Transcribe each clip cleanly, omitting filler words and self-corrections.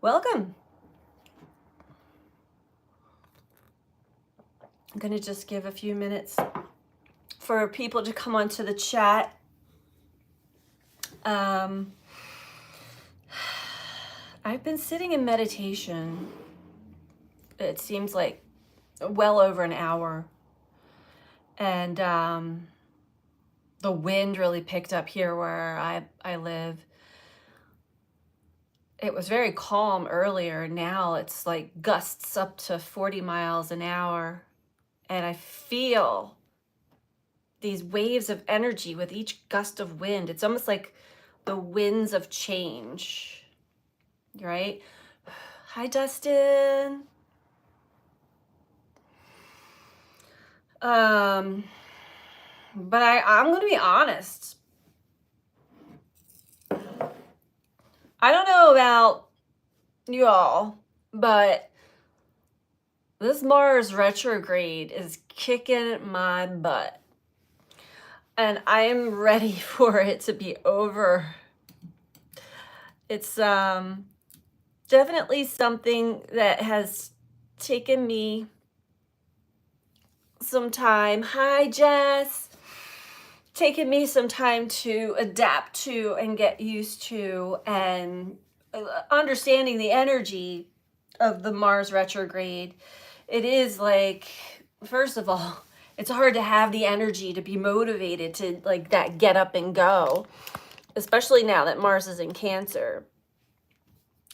Welcome. I'm going to just give a few minutes for people to come onto the chat. I've been sitting in meditation. It seems like well over an hour. And the wind really picked up here where I live. It was very calm earlier. Now it's like gusts up to 40 miles an hour. And I feel these waves of energy with each gust of wind. It's almost like the winds of change, right? Hi, Dustin. But I'm going to be honest. I don't know about you all, but this Mars retrograde is kicking my butt. And I am ready for it to be over. It's definitely something that has taken me some time. Hi, Jess. Taken me some time to adapt to and get used to, and understanding the energy of the Mars retrograde. It is like, first of all, it's hard to have the energy to be motivated to like that get up and go, especially now that Mars is in Cancer.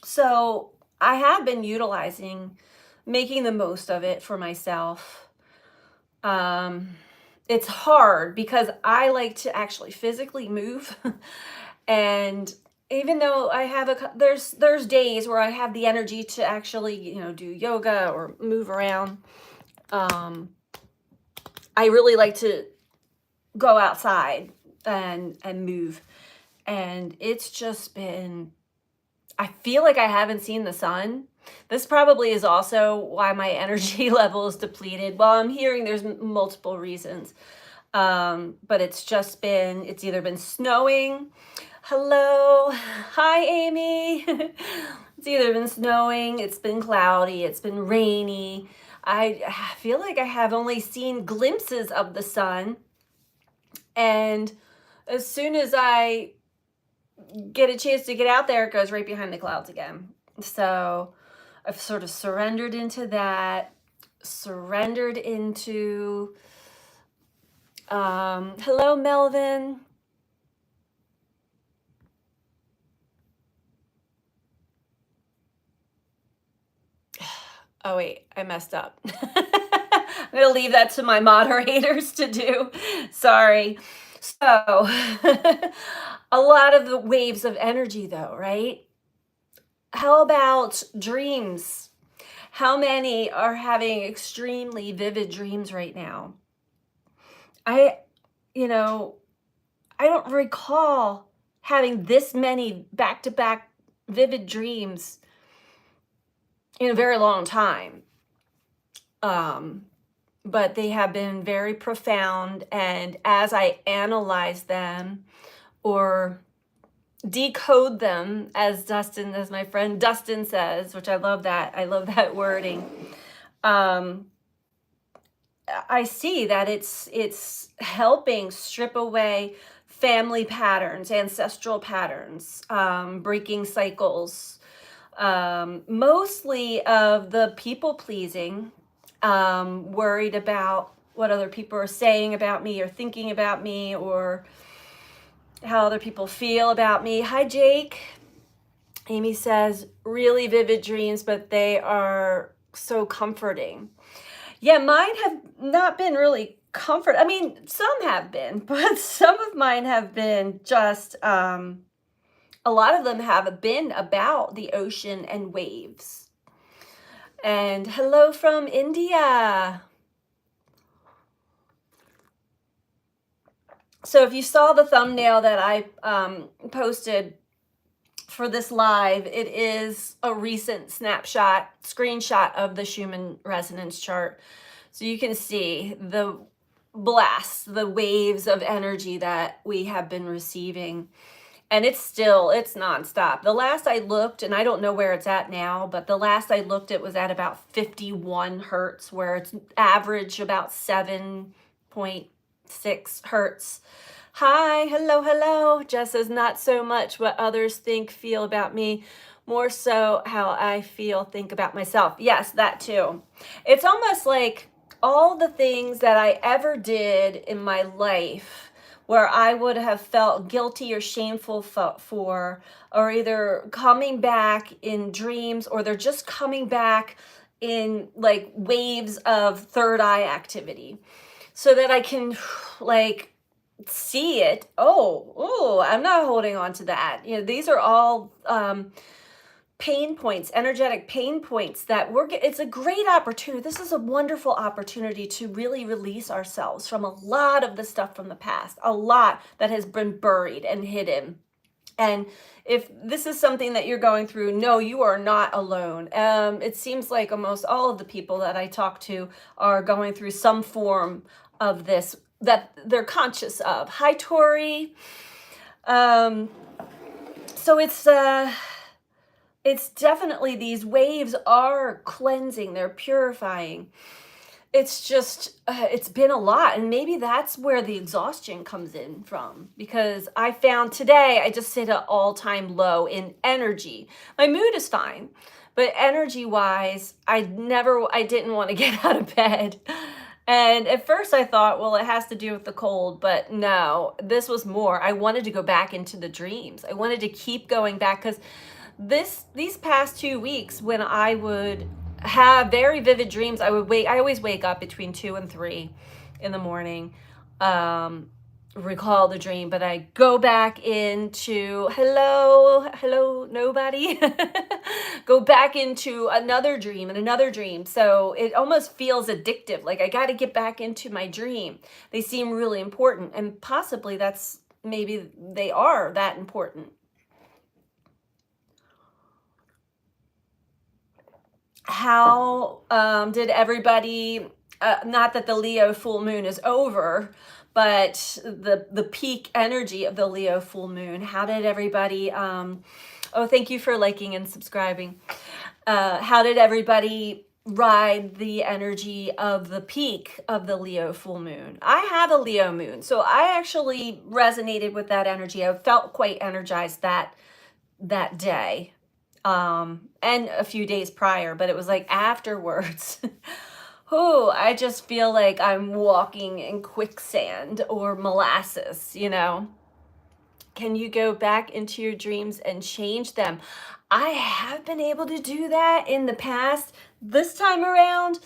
So I have been making the most of it for myself. It's hard because I like to actually physically move. And even though I have there's days where I have the energy to actually, do yoga or move around. I really like to go outside and move. And it's just been, I feel like I haven't seen the sun. This probably is also why my energy level is depleted. Well, I'm hearing there's multiple reasons. But it's either been snowing. Hello. Hi, Amy. It's either been snowing, it's been cloudy, it's been rainy. I feel like I have only seen glimpses of the sun. And as soon as I get a chance to get out there, it goes right behind the clouds again. So I've sort of surrendered into that, hello, Melvin. Oh, wait, I messed up. I'm going to leave that to my moderators to do. Sorry. So a lot of the waves of energy though, right? How about dreams? How many are having extremely vivid dreams right now? I don't recall having this many back-to-back vivid dreams in a very long time. But they have been very profound. And as I analyze them or decode them, as my friend Dustin says, which I love that wording. I see that it's helping strip away family patterns, ancestral patterns, breaking cycles, mostly of the people pleasing, worried about what other people are saying about me or thinking about me or how other people feel about me. Hi, Jake. Amy says, really vivid dreams, but they are so comforting. Yeah, mine have not been really comfort. I mean, some have been, but some of mine have been just, a lot of them have been about the ocean and waves. And hello from India. So if you saw the thumbnail that I posted for this live, it is a recent screenshot of the Schumann resonance chart. So you can see the blasts, the waves of energy that we have been receiving. And it's nonstop. The last I looked, and I don't know where it's at now, but the last I looked, it was at about 51 hertz, where it's average about 7.6 hertz. Hi, hello, hello. Jess says, not so much what others think, feel about me, more so how I feel, think about myself. Yes, that too. It's almost like all the things that I ever did in my life where I would have felt guilty or shameful for, or either coming back in dreams, or they're just coming back in like waves of third eye activity, so that I can like see it. Oh, I'm not holding on to that. You know, these are all pain points, energetic pain points that it's a great opportunity. This is a wonderful opportunity to really release ourselves from a lot of the stuff from the past, a lot that has been buried and hidden. And if this is something that you're going through, no, you are not alone. It seems like almost all of the people that I talk to are going through some form of this that they're conscious of. Hi, Tori. So it's definitely, these waves are cleansing, they're purifying. It's just, it's been a lot. And maybe that's where the exhaustion comes in from, because I found today, I just hit an all-time low in energy. My mood is fine, but energy wise, I didn't want to get out of bed. And at first I thought, well, it has to do with the cold, but no, this was more. I wanted to go back into the dreams. I wanted to keep going back, because these past 2 weeks, when I would have very vivid dreams, I always wake up between 2 and 3 in the morning, recall the dream, but I go back into hello, nobody, go back into another dream and another dream. So it almost feels addictive. Like I got to get back into my dream. They seem really important, and possibly maybe they are that important. How did everybody, not that the Leo full moon is over, but the peak energy of the Leo full moon, how did everybody, oh, thank you for liking and subscribing. How did everybody ride the energy of the peak of the Leo full moon? I have a Leo moon, so I actually resonated with that energy. I felt quite energized that day. And a few days prior, but it was like afterwards, oh, I just feel like I'm walking in quicksand or molasses, you know? Can you go back into your dreams and change them? I have been able to do that in the past. This time around,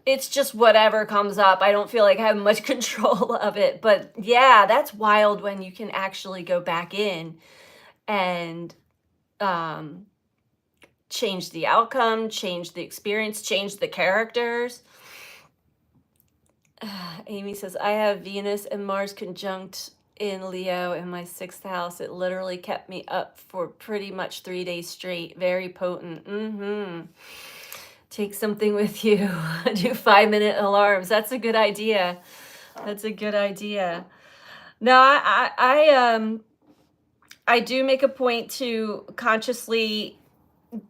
it's just whatever comes up. I don't feel like I have much control of it, but yeah, that's wild when you can actually go back in and, change the outcome, change the experience, change the characters. Amy says, I have Venus and Mars conjunct in Leo in my 6th house. It literally kept me up for pretty much 3 days straight. Very potent. Take something with you. Do 5-minute alarms. That's a good idea. That's a good idea. No, I do make a point to consciously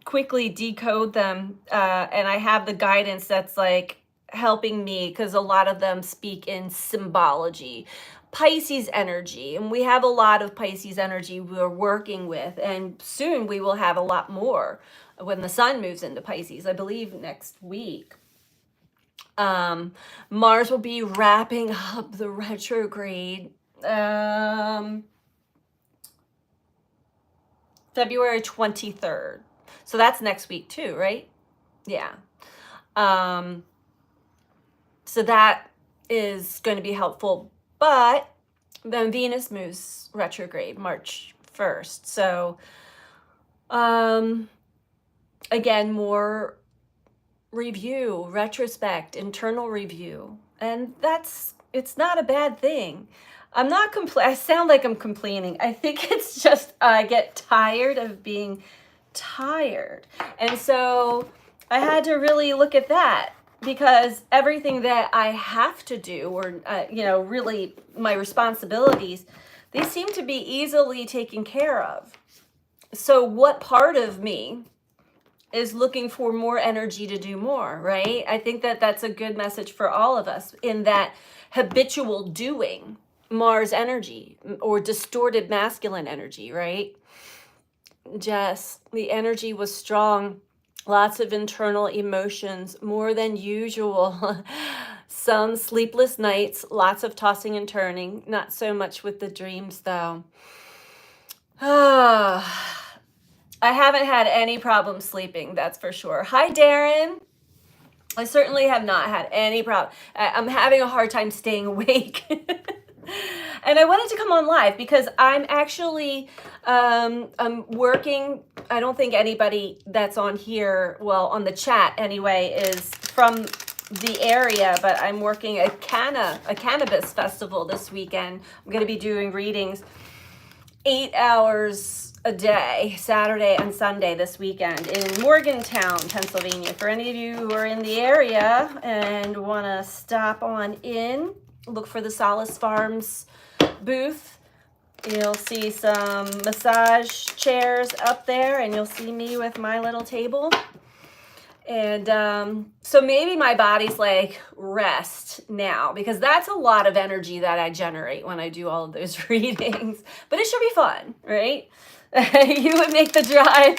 quickly decode them, and I have the guidance that's like helping me, because a lot of them speak in symbology, Pisces energy, and we have a lot of Pisces energy we're working with, and soon we will have a lot more when the sun moves into Pisces, I believe next week. Mars will be wrapping up the retrograde February 23rd. So that's next week too, right? Yeah. So that is going to be helpful. But then Venus moves retrograde March 1st. So again, more review, retrospect, internal review. And it's not a bad thing. I sound like I'm complaining. I think it's just I get tired of being tired. And so I had to really look at that, because everything that I have to do, or, really my responsibilities, These seem to be easily taken care of. So what part of me is looking for more energy to do more, right? I think that that's a good message for all of us, in that habitual doing, Mars energy, or distorted masculine energy, right? Jess, the energy was strong, lots of internal emotions, more than usual. Some sleepless nights, lots of tossing and turning, not so much with the dreams though. Ah, I haven't had any problem sleeping, that's for sure. Hi, Darren. I certainly have not had any problem. I'm having a hard time staying awake. And I wanted to come on live because I'm actually I'm working. I don't think anybody that's on here, well, on the chat anyway, is from the area, but I'm working a cannabis festival this weekend. I'm going to be doing readings 8 hours a day, Saturday and Sunday this weekend in Morgantown, Pennsylvania. For any of you who are in the area and want to stop on in, look for the Solace Farms booth. You'll see some massage chairs up there, and you'll see me with my little table. And so maybe my body's like, rest now, because that's a lot of energy that I generate when I do all of those readings. But it should be fun, right? You would make the drive.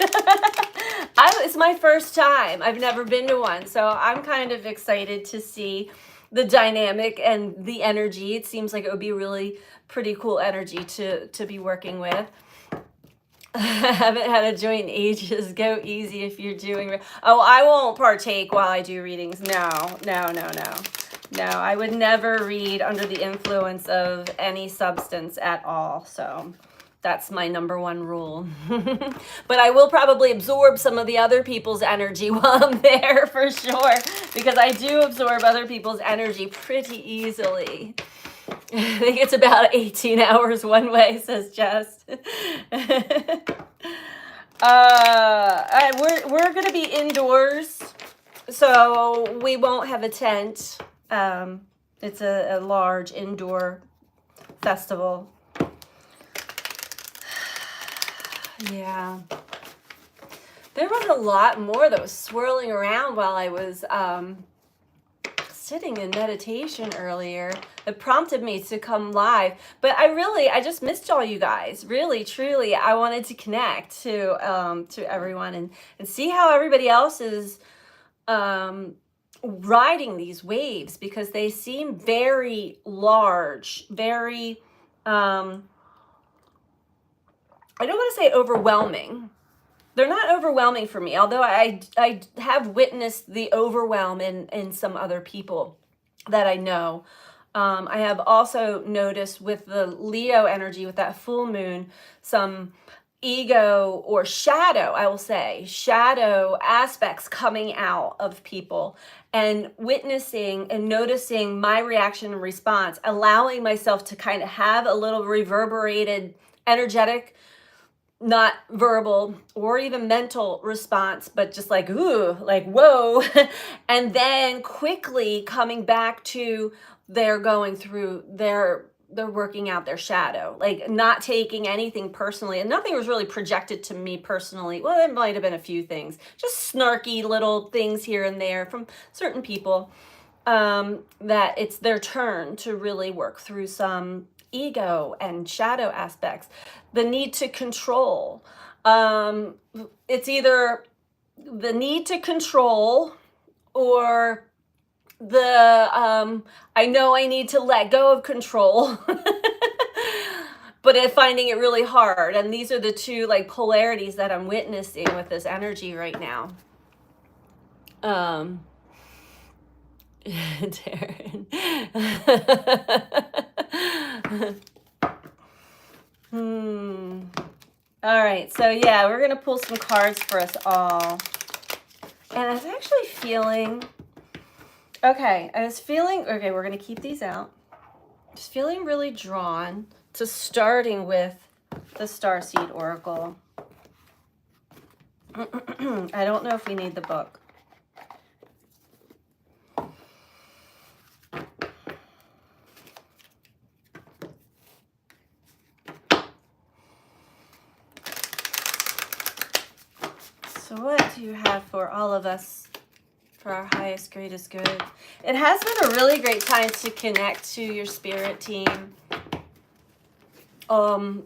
It's my first time. I've never been to one. So I'm kind of excited to see the dynamic and the energy. It seems like it would be really pretty cool energy to be working with. I haven't had a joint in ages. Go easy if you're doing. Oh, I won't partake while I do readings. No. I would never read under the influence of any substance at all. So that's my number one rule. But I will probably absorb some of the other people's energy while I'm there, for sure, because I do absorb other people's energy pretty easily. I think it's about 18 hours one way, says Jess. We're going to be indoors, so we won't have a tent. It's a large indoor festival. Yeah. There was a lot more that was swirling around while I was sitting in meditation earlier. It prompted me to come live, but I just missed all you guys. Really, truly, I wanted to connect to everyone and see how everybody else is riding these waves, because they seem very large, very I don't want to say overwhelming. They're not overwhelming for me, although I have witnessed the overwhelm in some other people that I know. I have also noticed with the Leo energy, with that full moon, some ego or shadow, I will say, shadow aspects coming out of people, and witnessing and noticing my reaction and response, allowing myself to kind of have a little reverberated, energetic, not verbal or even mental response, but just like, ooh, like, whoa. And then quickly coming back to they're going through they're working out their shadow, like not taking anything personally. And nothing was really projected to me personally. Well, there might have been a few things, just snarky little things here and there from certain people, that it's their turn to really work through some ego and shadow aspects. The need to control. It's either the need to control or the I know I need to let go of control. But finding it really hard. And these are the two like polarities that I'm witnessing with this energy right now. Darren. All right, so yeah, we're gonna pull some cards for us all. And I was actually feeling, okay, we're gonna keep these out. Just feeling really drawn to starting with the Starseed Oracle. I don't know if we need the book. So what do you have for all of us for our highest, greatest good? It has been a really great time to connect to your spirit team. In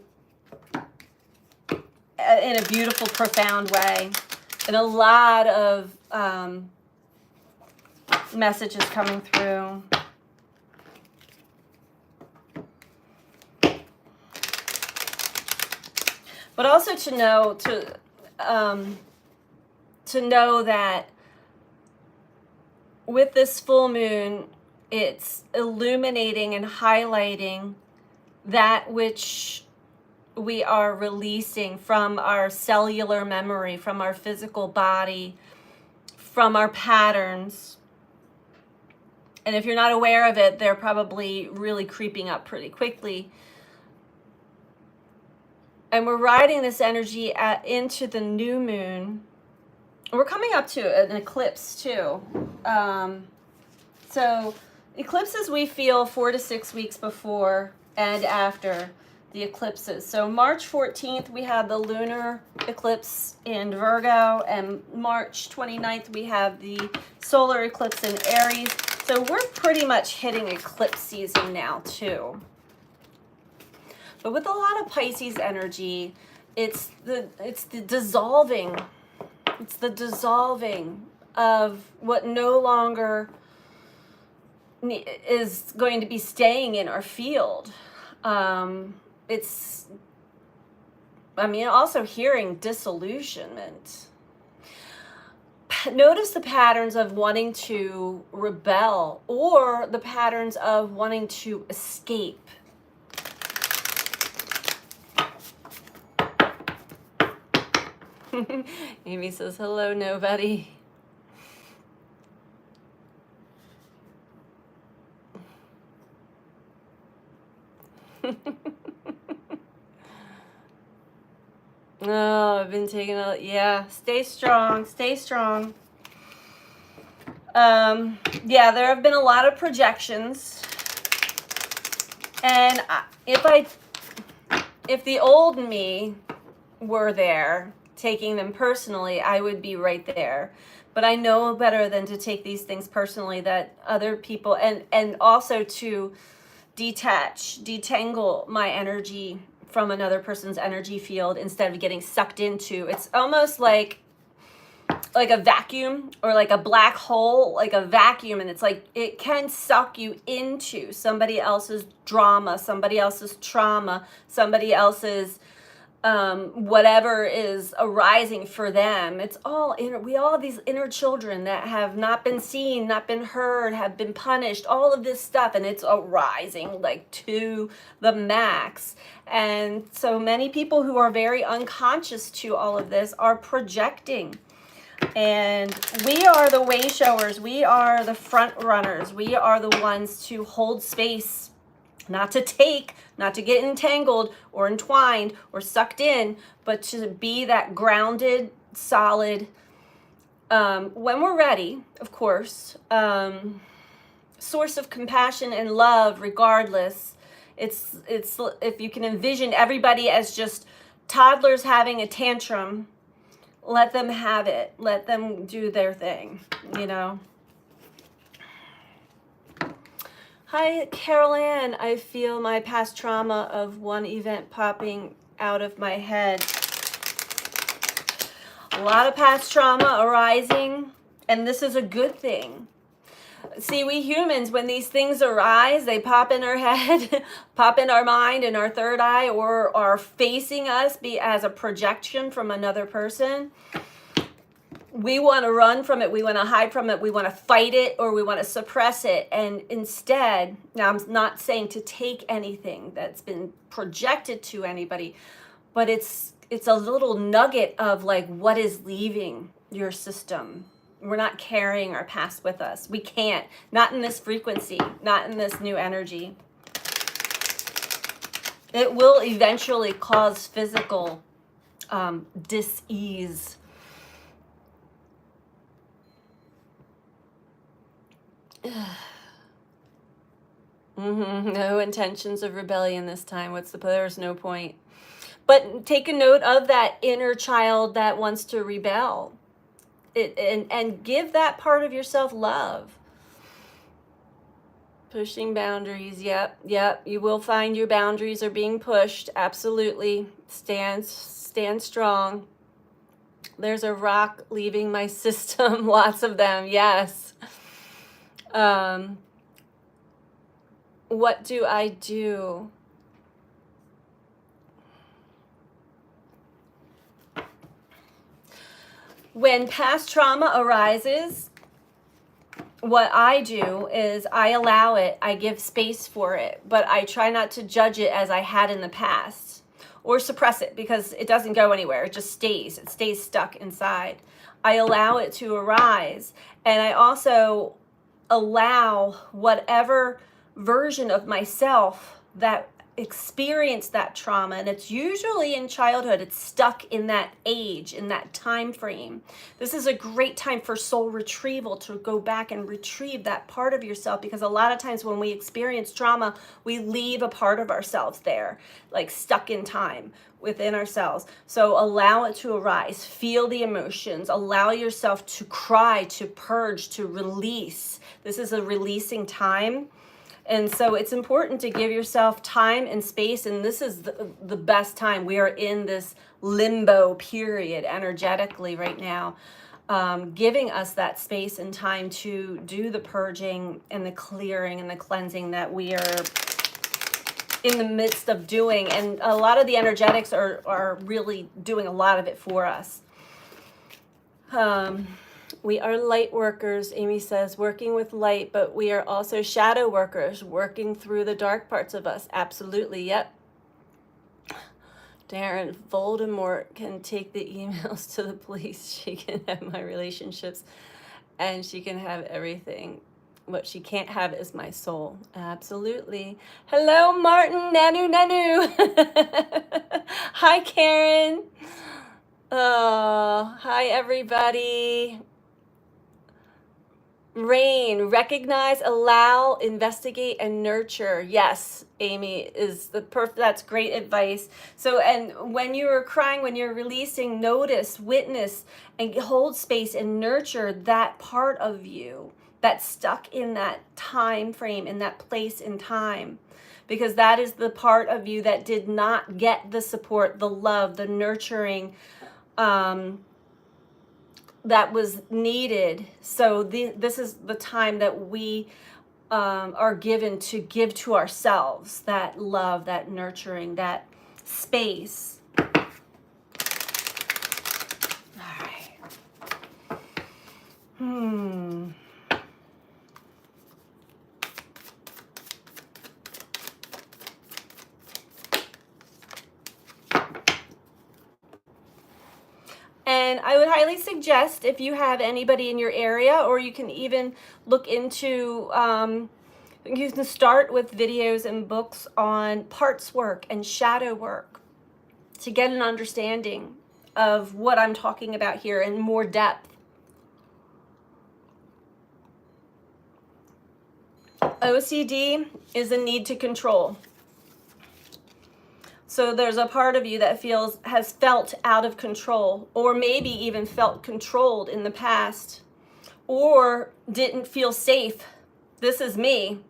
a beautiful, profound way. And a lot of messages coming through. But also to know that with this full moon, it's illuminating and highlighting that which we are releasing from our cellular memory, from our physical body, from our patterns. And if you're not aware of it, they're probably really creeping up pretty quickly. And we're riding this energy into the new moon. We're coming up to an eclipse too. So eclipses we feel 4 to 6 weeks before and after the eclipses. So March 14th, we have the lunar eclipse in Virgo, and March 29th, we have the solar eclipse in Aries. So we're pretty much hitting eclipse season now too. But with a lot of Pisces energy, it's the dissolving. It's the dissolving of what no longer is going to be staying in our field. Also hearing disillusionment. Notice the patterns of wanting to rebel or the patterns of wanting to escape. Amy says, hello, nobody. Oh, I've been taking yeah, stay strong, stay strong. Yeah, there have been a lot of projections. And if the old me were there, taking them personally, I would be right there. But I know better than to take these things personally, that other people, and also to detangle my energy from another person's energy field instead of getting sucked into. It's almost like a vacuum or like a black hole, like a vacuum, and it's like it can suck you into somebody else's drama, somebody else's trauma, somebody else's whatever is arising for them. It's all inner. We all have these inner children that have not been seen, not been heard, have been punished, all of this stuff, and it's arising like to the max. And so many people who are very unconscious to all of this are projecting. And we are the way showers. We are the front runners. We are the ones to hold space. Not to take, not to get entangled or entwined or sucked in, but to be that grounded, solid, when we're ready, of course, source of compassion and love regardless. It's if you can envision everybody as just toddlers having a tantrum, let them have it. Let them do their thing, you know. Hi, Carol Ann. I feel my past trauma of one event popping out of my head. A lot of past trauma arising, and this is a good thing. See, we humans, when these things arise, they pop in our head, pop in our mind, in our third eye, or are facing us as a projection from another person. We want to run from it, we want to hide from it, we want to fight it, or we want to suppress it. And instead, now I'm not saying to take anything that's been projected to anybody, but it's a little nugget of like what is leaving your system. We're not carrying our past with us. We can't. Not in this frequency, not in this new energy. It will eventually cause physical dis-ease. No intentions of rebellion this time. There's no point. But take a note of that inner child that wants to rebel. And give that part of yourself love. Pushing boundaries. Yep. You will find your boundaries are being pushed. Absolutely. Stand strong. There's a rock leaving my system. Lots of them. Yes. What do I do? When past trauma arises, what I do is I allow it, I give space for it, but I try not to judge it as I had in the past or suppress it, because it doesn't go anywhere. It just stays. It stays stuck inside. I allow it to arise, and I also allow whatever version of myself that experienced that trauma, and it's usually in childhood, it's stuck in that age, in that time frame. This is a great time for soul retrieval, to go back and retrieve that part of yourself, because a lot of times when we experience trauma, we leave a part of ourselves there, like stuck in time within ourselves. So allow it to arise, feel the emotions, allow yourself to cry, to purge, to release. This is a releasing time. And so it's important to give yourself time and space, and this is the best time. We are in this limbo period energetically right now, giving us that space and time to do the purging and the clearing and the cleansing that we are in the midst of doing. And a lot of the energetics are really doing a lot of it for us. We are light workers, Amy says, working with light, but we are also shadow workers, working through the dark parts of us. Absolutely, yep. Darren, Voldemort can take the emails to the police. She can have my relationships, and she can have everything. What she can't have is my soul. Absolutely. Hello, Martin. Nanu. Hi, Karen. Oh, hi, everybody. Rain, recognize, allow, investigate, and nurture. Yes, Amy is the perfect. That's great advice. So, and when you're crying, when you're releasing, notice, witness, and hold space and nurture that part of you that's stuck in that time frame, in that place in time, because that is the part of you that did not get the support, the love, the nurturing, that was needed. So this is the time that we are given to give to ourselves that love, that nurturing, that space. All right. And I would highly suggest, if you have anybody in your area, or you can even look into, you can start with videos and books on parts work and shadow work to get an understanding of what I'm talking about here in more depth. OCD is a need to control. So there's a part of you that has felt out of control, or maybe even felt controlled in the past, or didn't feel safe. This is me.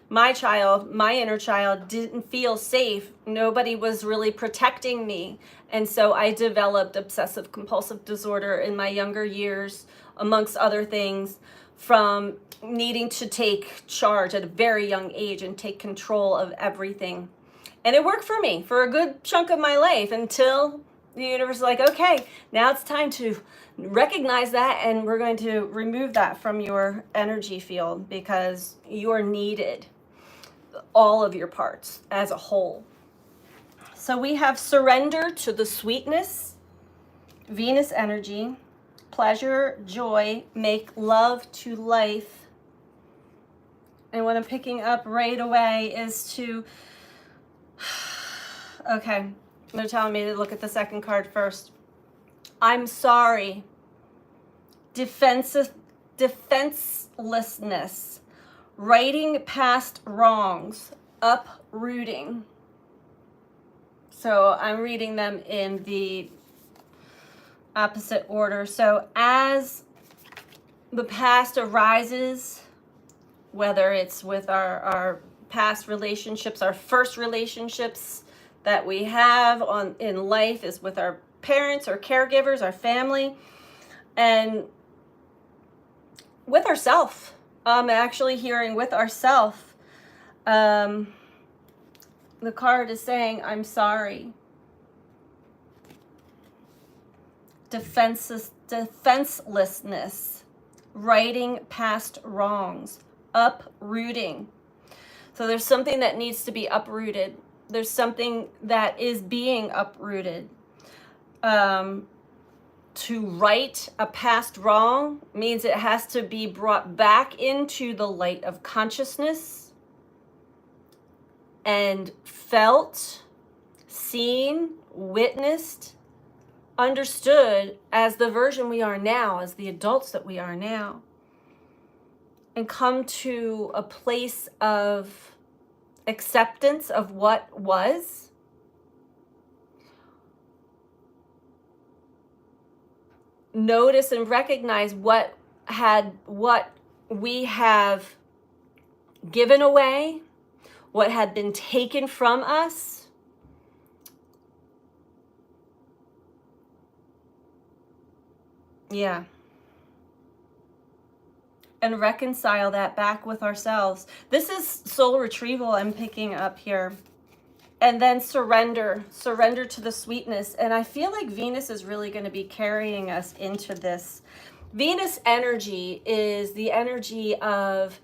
My child, my inner child, didn't feel safe. Nobody was really protecting me. And so I developed obsessive compulsive disorder in my younger years, amongst other things, from needing to take charge at a very young age and take control of everything. And it worked for me for a good chunk of my life, until the universe was like, okay, now it's time to recognize that, and we're going to remove that from your energy field, because you're needed, all of your parts as a whole. So we have surrender to the sweetness, Venus energy, pleasure, joy, make love to life. And what I'm picking up right away is to, okay, they're telling me to look at the second card first. I'm sorry. Defenselessness. Writing past wrongs. Uprooting. So I'm reading them in the opposite order. So as the past arises, whether it's with our past relationships, our first relationships that we have in life is with our parents or caregivers, our family, and with ourself. I'm actually hearing with ourself. The card is saying, I'm sorry. Defenselessness, righting past wrongs, uprooting. So there's something that needs to be uprooted. There's something that is being uprooted. To right a past wrong means it has to be brought back into the light of consciousness and felt, seen, witnessed, understood as the version we are now, as the adults that we are now, and come to a place of acceptance of what was. Notice and recognize what we have given away, what had been taken from us. Yeah. And reconcile that back with ourselves. This is soul retrieval I'm picking up here. And then surrender to the sweetness. And I feel like Venus is really going to be carrying us into this. Venus energy is the energy of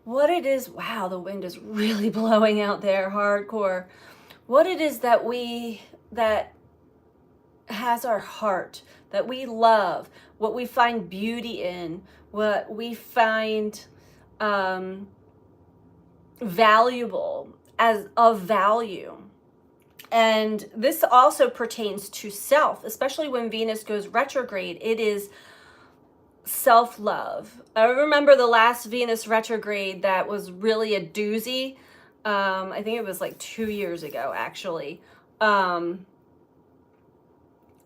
what it is. Wow, the wind is really blowing out there, hardcore. What it is that has our heart, that we love, what we find beauty in, what we find valuable, as of value. And this also pertains to self, especially when Venus goes retrograde. It is self-love. I remember the last Venus retrograde that was really a doozy. I think it was like 2 years ago, actually. And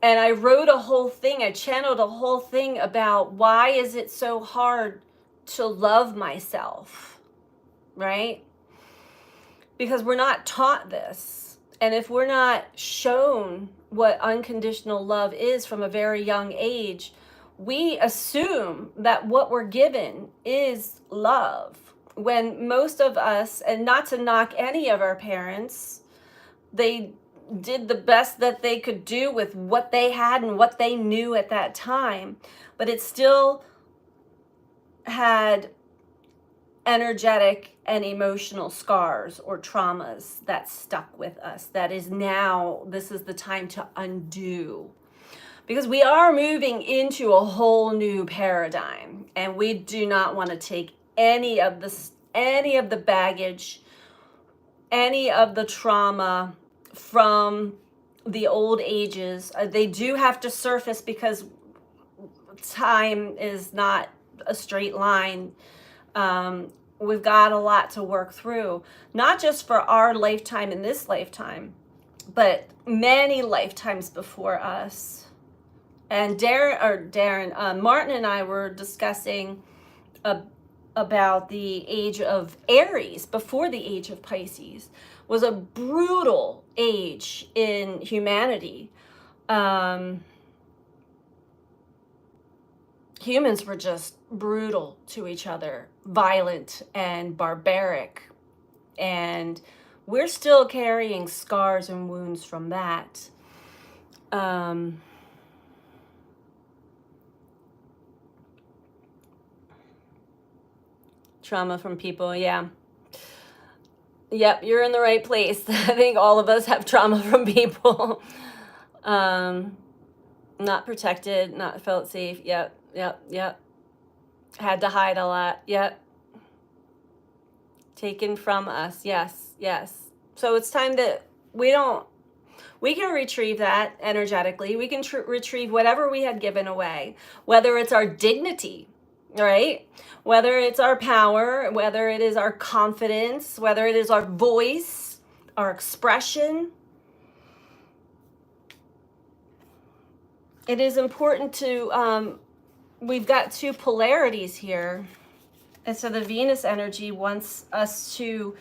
I wrote a whole thing, I channeled a whole thing about why is it so hard to love myself, right? Because we're not taught this. And if we're not shown what unconditional love is from a very young age, we assume that what we're given is love. When most of us, and not to knock any of our parents, they did the best that they could do with what they had and what they knew at that time, but it still had energetic and emotional scars or traumas that stuck with us. That is now, this is the time to undo, because we are moving into a whole new paradigm, and we do not want to take any of the baggage, any of the trauma from the old ages. They do have to surface because time is not a straight line. We've got a lot to work through, not just for our lifetime in this lifetime, but many lifetimes before us. And Martin and I were discussing about the age of Aries before the age of Pisces was a brutal age in humanity. Humans were just brutal to each other, violent and barbaric. And we're still carrying scars and wounds from that. Trauma from people, yeah. Yep, you're in the right place. I think all of us have trauma from people. Not protected, not felt safe. Yep. Had to hide a lot. Yep. Taken from us. Yes. So it's time that we can retrieve that energetically. We can retrieve whatever we had given away, whether it's our dignity, right? Whether it's our power, whether it is our confidence, whether it is our voice, our expression. it is important to, we've got two polarities here. And so the Venus energy wants us to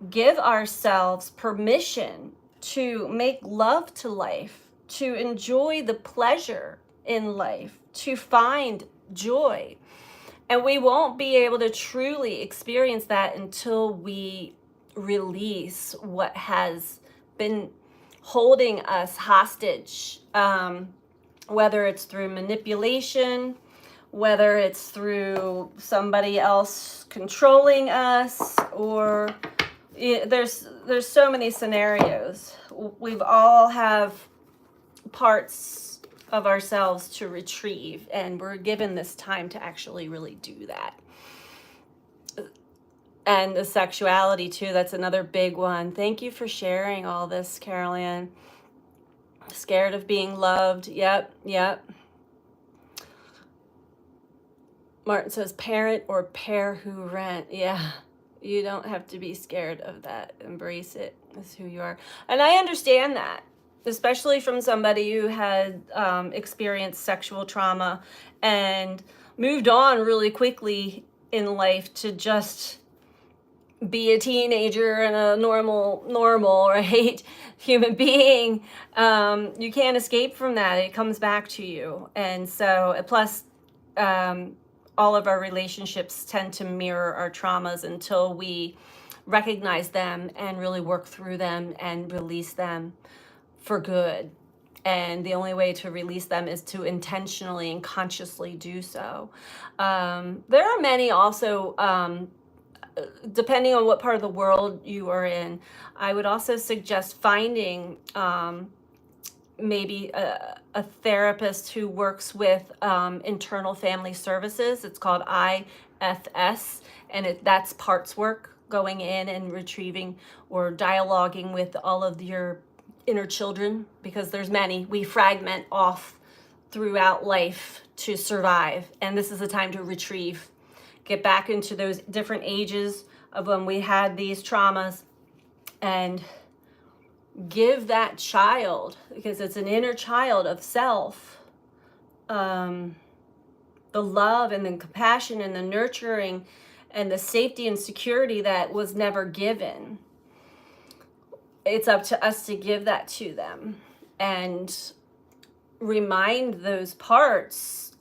give ourselves permission to make love to life, to enjoy the pleasure in life, to find joy. And we won't be able to truly experience that until we release what has been holding us hostage, whether it's through manipulation, whether it's through somebody else controlling us, or there's so many scenarios. We've all have parts of ourselves to retrieve, and we're given this time to actually really do that. And the sexuality too, that's another big one. Thank you for sharing all this, Carol Ann. Scared of being loved. Yep. Martin says parent or pair who rent. Yeah, you don't have to be scared of that. Embrace it as who you are. And I understand that, especially from somebody who had experienced sexual trauma and moved on really quickly in life to just be a teenager and a normal, right, human being. You can't escape from that. It comes back to you. And so, plus, all of our relationships tend to mirror our traumas until we recognize them and really work through them and release them for good. And the only way to release them is to intentionally and consciously do so. There are many also, depending on what part of the world you are in, I would also suggest finding maybe a therapist who works with internal family services. It's called IFS, and that's parts work, going in and retrieving or dialoguing with all of your inner children, because there's many. We fragment off throughout life to survive, and this is the time to retrieve, get back into those different ages of when we had these traumas, and give that child, because it's an inner child of self, the love and the compassion and the nurturing and the safety and security that was never given. It's up to us to give that to them and remind those parts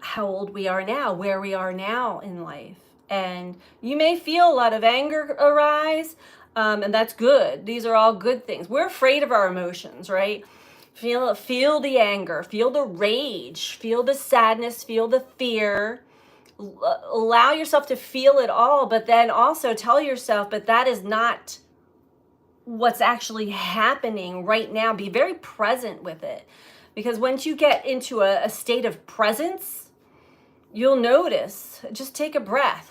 how old we are now, where we are now in life. And you may feel a lot of anger arise, and that's good. These are all good things. We're afraid of our emotions, right? Feel the anger, feel the rage, feel the sadness, feel the fear. Allow yourself to feel it all, but then also tell yourself, but that is not what's actually happening right now. Be very present with it, because once you get into a state of presence, you'll notice. Just take a breath.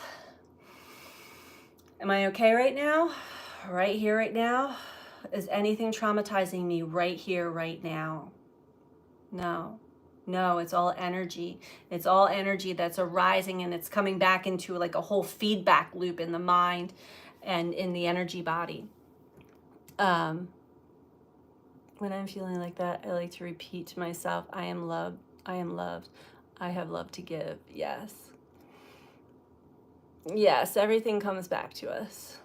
Am I okay right now? Right here, right now? Is anything traumatizing me right here, right now? No, it's all energy. It's all energy that's arising, and it's coming back into like a whole feedback loop in the mind and in the energy body. When I'm feeling like that, I like to repeat to myself, I am loved, I am loved, I have love to give. Yes, everything comes back to us.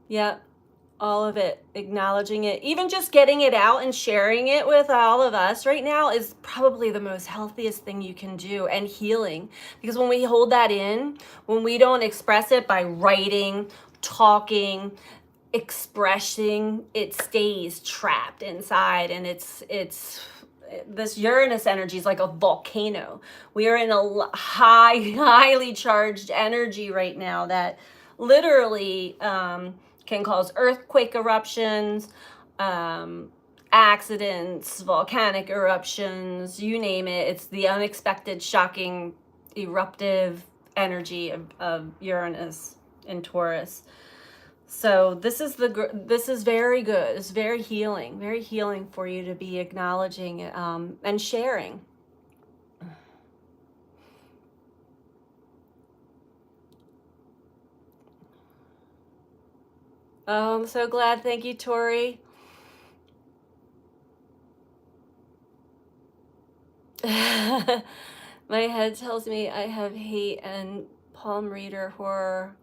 Yep. All of it, acknowledging it, even just getting it out and sharing it with all of us right now is probably the most healthiest thing you can do, and healing. Because when we hold that in, when we don't express it by writing, talking, expressing, it stays trapped inside, and it's this Uranus energy is like a volcano. We are in a highly charged energy right now that literally can cause earthquake eruptions, accidents, volcanic eruptions, you name it. It's the unexpected, shocking, eruptive energy of Uranus in Taurus. So this is very good. It's very healing for you to be acknowledging and sharing. Oh, I'm so glad. Thank you, Tori. My head tells me I have hate and palm reader horror.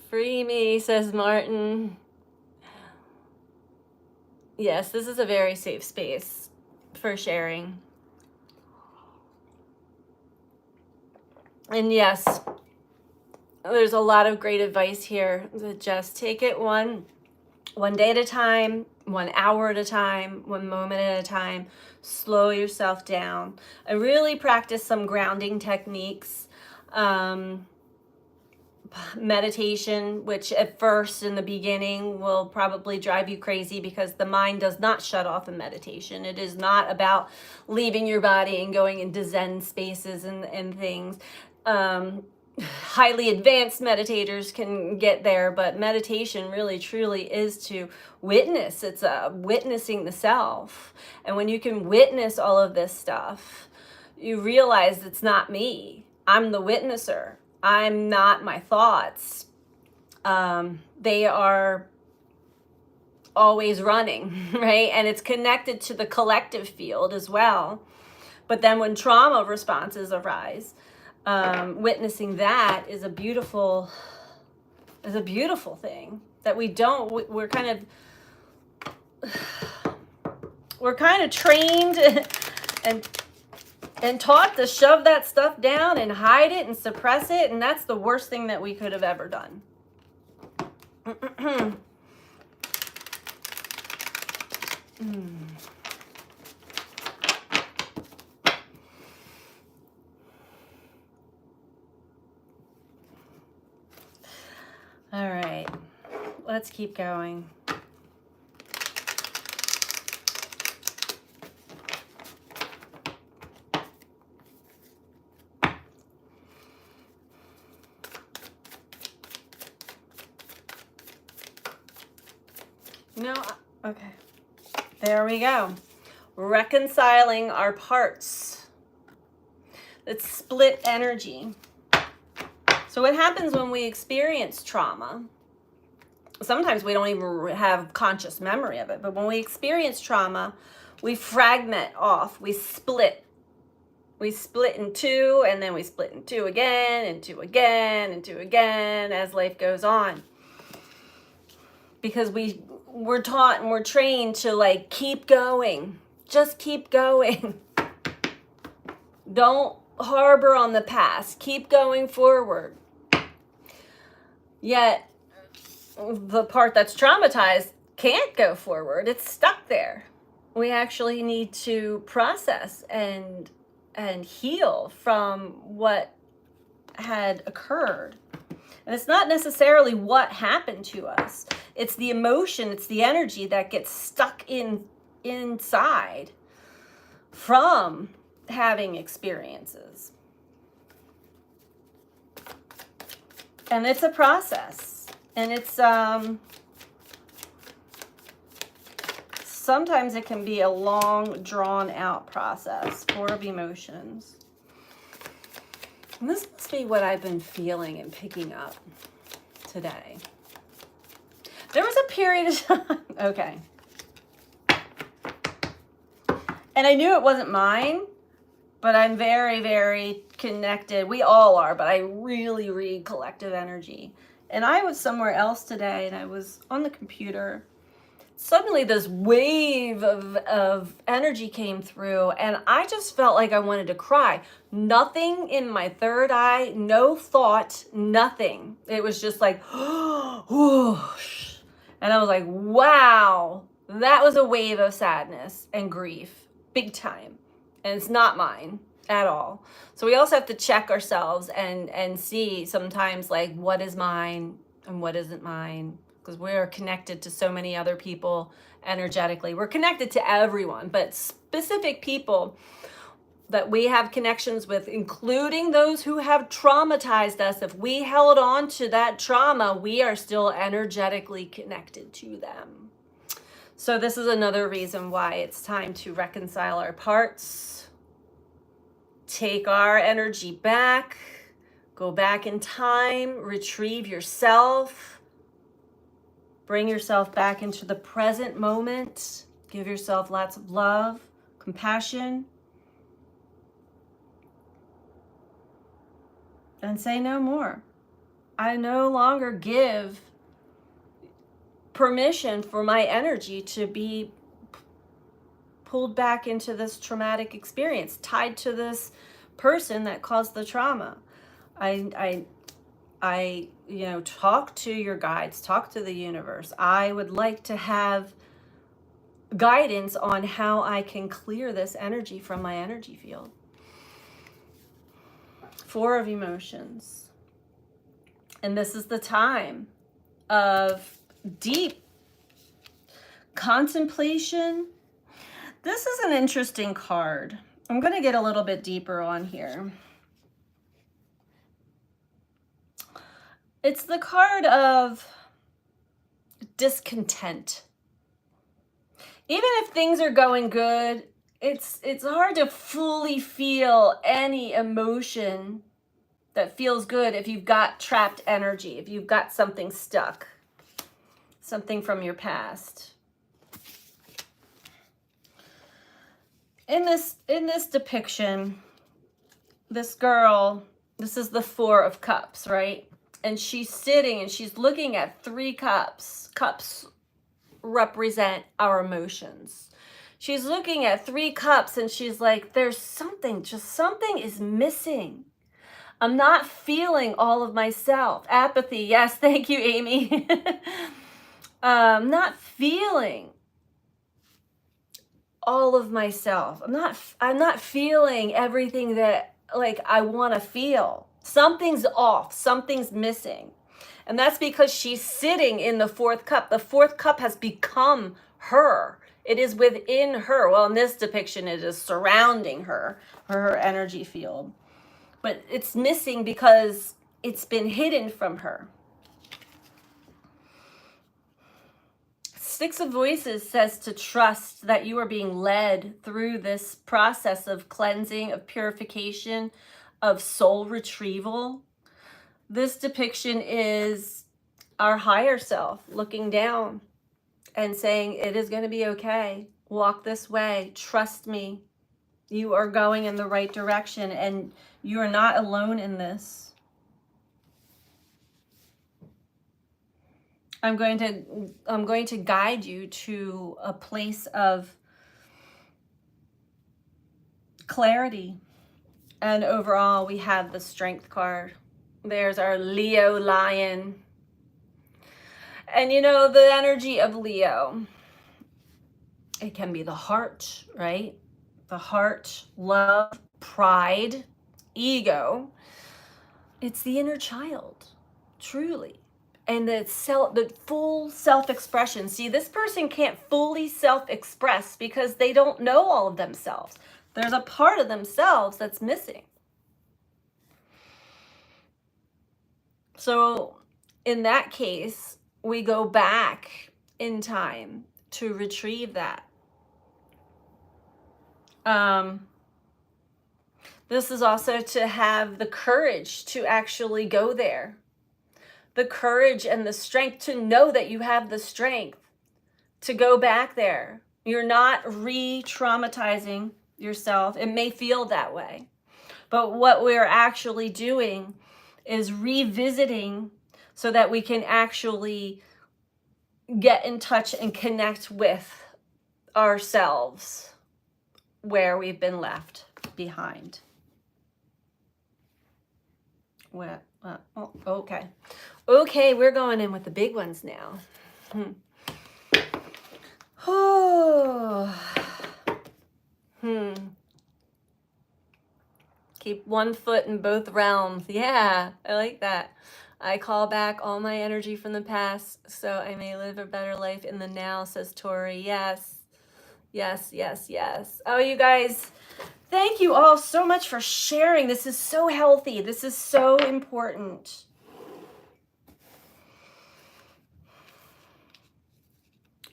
Free me, says Martin. Yes, this is a very safe space for sharing. And yes, there's a lot of great advice here. Just take it one day at a time, 1 hour at a time, 1 moment at a time. Slow yourself down. I really practice some grounding techniques. Meditation, which at first in the beginning will probably drive you crazy because the mind does not shut off in meditation. It is not about leaving your body and going into Zen spaces and things. Highly advanced meditators can get there, but meditation really truly is to witness. It's witnessing the self. And when you can witness all of this stuff, you realize it's not me. I'm the witnesser. I'm not my thoughts. They are always running, right? And it's connected to the collective field as well. But then when trauma responses arise, witnessing that is a beautiful thing that we're kind of trained and taught to shove that stuff down and hide it and suppress it, and that's the worst thing that we could have ever done. All right, let's keep going. No, okay. There we go. Reconciling our parts. It's split energy. So what happens when we experience trauma? Sometimes we don't even have conscious memory of it, but when we experience trauma, we fragment off, we split. We split in two, and then we split in two again, and two again, and two again, as life goes on. Because we're taught and we're trained to like keep going. Just keep going. Don't harbor on the past. Keep going forward. Yet the part that's traumatized can't go forward. It's stuck there. We actually need to process and heal from what had occurred. And it's not necessarily what happened to us. It's the emotion, it's the energy that gets stuck inside from having experiences. And it's a process. And it's sometimes it can be a long, drawn out process full of emotions. And this must be what I've been feeling and picking up today. There was a period of time, okay. And I knew it wasn't mine, but I'm very, very connected. We all are, but I really read collective energy. And I was somewhere else today, and I was on the computer. Suddenly this wave of energy came through, and I just felt like I wanted to cry. Nothing in my third eye, no thought, nothing. It was just like, whoosh. And I was like, wow, that was a wave of sadness and grief, big time. And it's not mine at all. So we also have to check ourselves and see sometimes like what is mine and what isn't mine. Because we're connected to so many other people energetically. We're connected to everyone, but specific people that we have connections with, including those who have traumatized us. If we held on to that trauma, we are still energetically connected to them. So this is another reason why it's time to reconcile our parts, take our energy back, Go back in time, retrieve yourself, bring yourself back into the present moment. Give yourself lots of love, compassion, and say no more. I no longer give permission for my energy to be pulled back into this traumatic experience, tied to this person that caused the trauma. I talk to your guides, talk to the universe. I would like to have guidance on how I can clear this energy from my energy field. 4 of emotions. And this is the time of deep contemplation. This is an interesting card. I'm going to get a little bit deeper on here. It's the card of discontent. Even if things are going good, it's hard to fully feel any emotion that feels good if you've got trapped energy, if you've got something stuck, something from your past. In this depiction, this girl, this is the 4 of Cups, right? And she's sitting and she's looking at 3 cups. Cups represent our emotions. She's looking at 3 cups and she's like, there's something, just something is missing. I'm not feeling all of myself. Apathy. Yes, thank you, Amy. Not feeling all of myself. I'm not feeling everything that like I want to feel. Something's off. Something's missing. And that's because she's sitting in the 4th cup. The 4th cup has become her. It is within her. Well, in this depiction, it is surrounding her, her energy field. But it's missing because it's been hidden from her. 6 of Voices says to trust that you are being led through this process of cleansing, of purification, of soul retrieval. This depiction is our higher self looking down and saying, it is going to be okay. Walk this way. Trust me. You are going in the right direction and you are not alone in this. I'm going to guide you to a place of clarity. And overall, we have the Strength card. There's our Leo lion. And you know, the energy of Leo, it can be the heart, right? The heart, love, pride, ego. It's the inner child, truly. And the full self-expression. See, this person can't fully self-express because they don't know all of themselves. There's a part of themselves that's missing. So in that case, we go back in time to retrieve that. This is also to have the courage to actually go there. The courage and the strength to know that you have the strength to go back there. You're not re-traumatizing yourself. It may feel that way. But what we're actually doing is revisiting so that we can actually get in touch and connect with ourselves where we've been left behind. Well, oh, okay. Okay, we're going in with the big ones now. Keep one foot in both realms. Yeah, I like that. I call back all my energy from the past so I may live a better life in the now, says Tori. Yes. Yes, yes, yes. Oh, you guys, thank you all so much for sharing. This is so healthy. This is so important.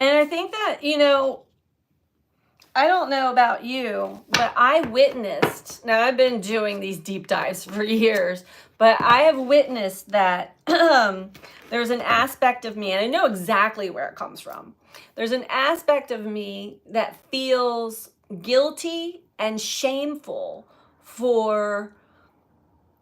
And I think that, you know, I don't know about you, but I witnessed, now I've been doing these deep dives for years, but I have witnessed that there's an aspect of me, and I know exactly where it comes from. There's an aspect of me that feels guilty and shameful for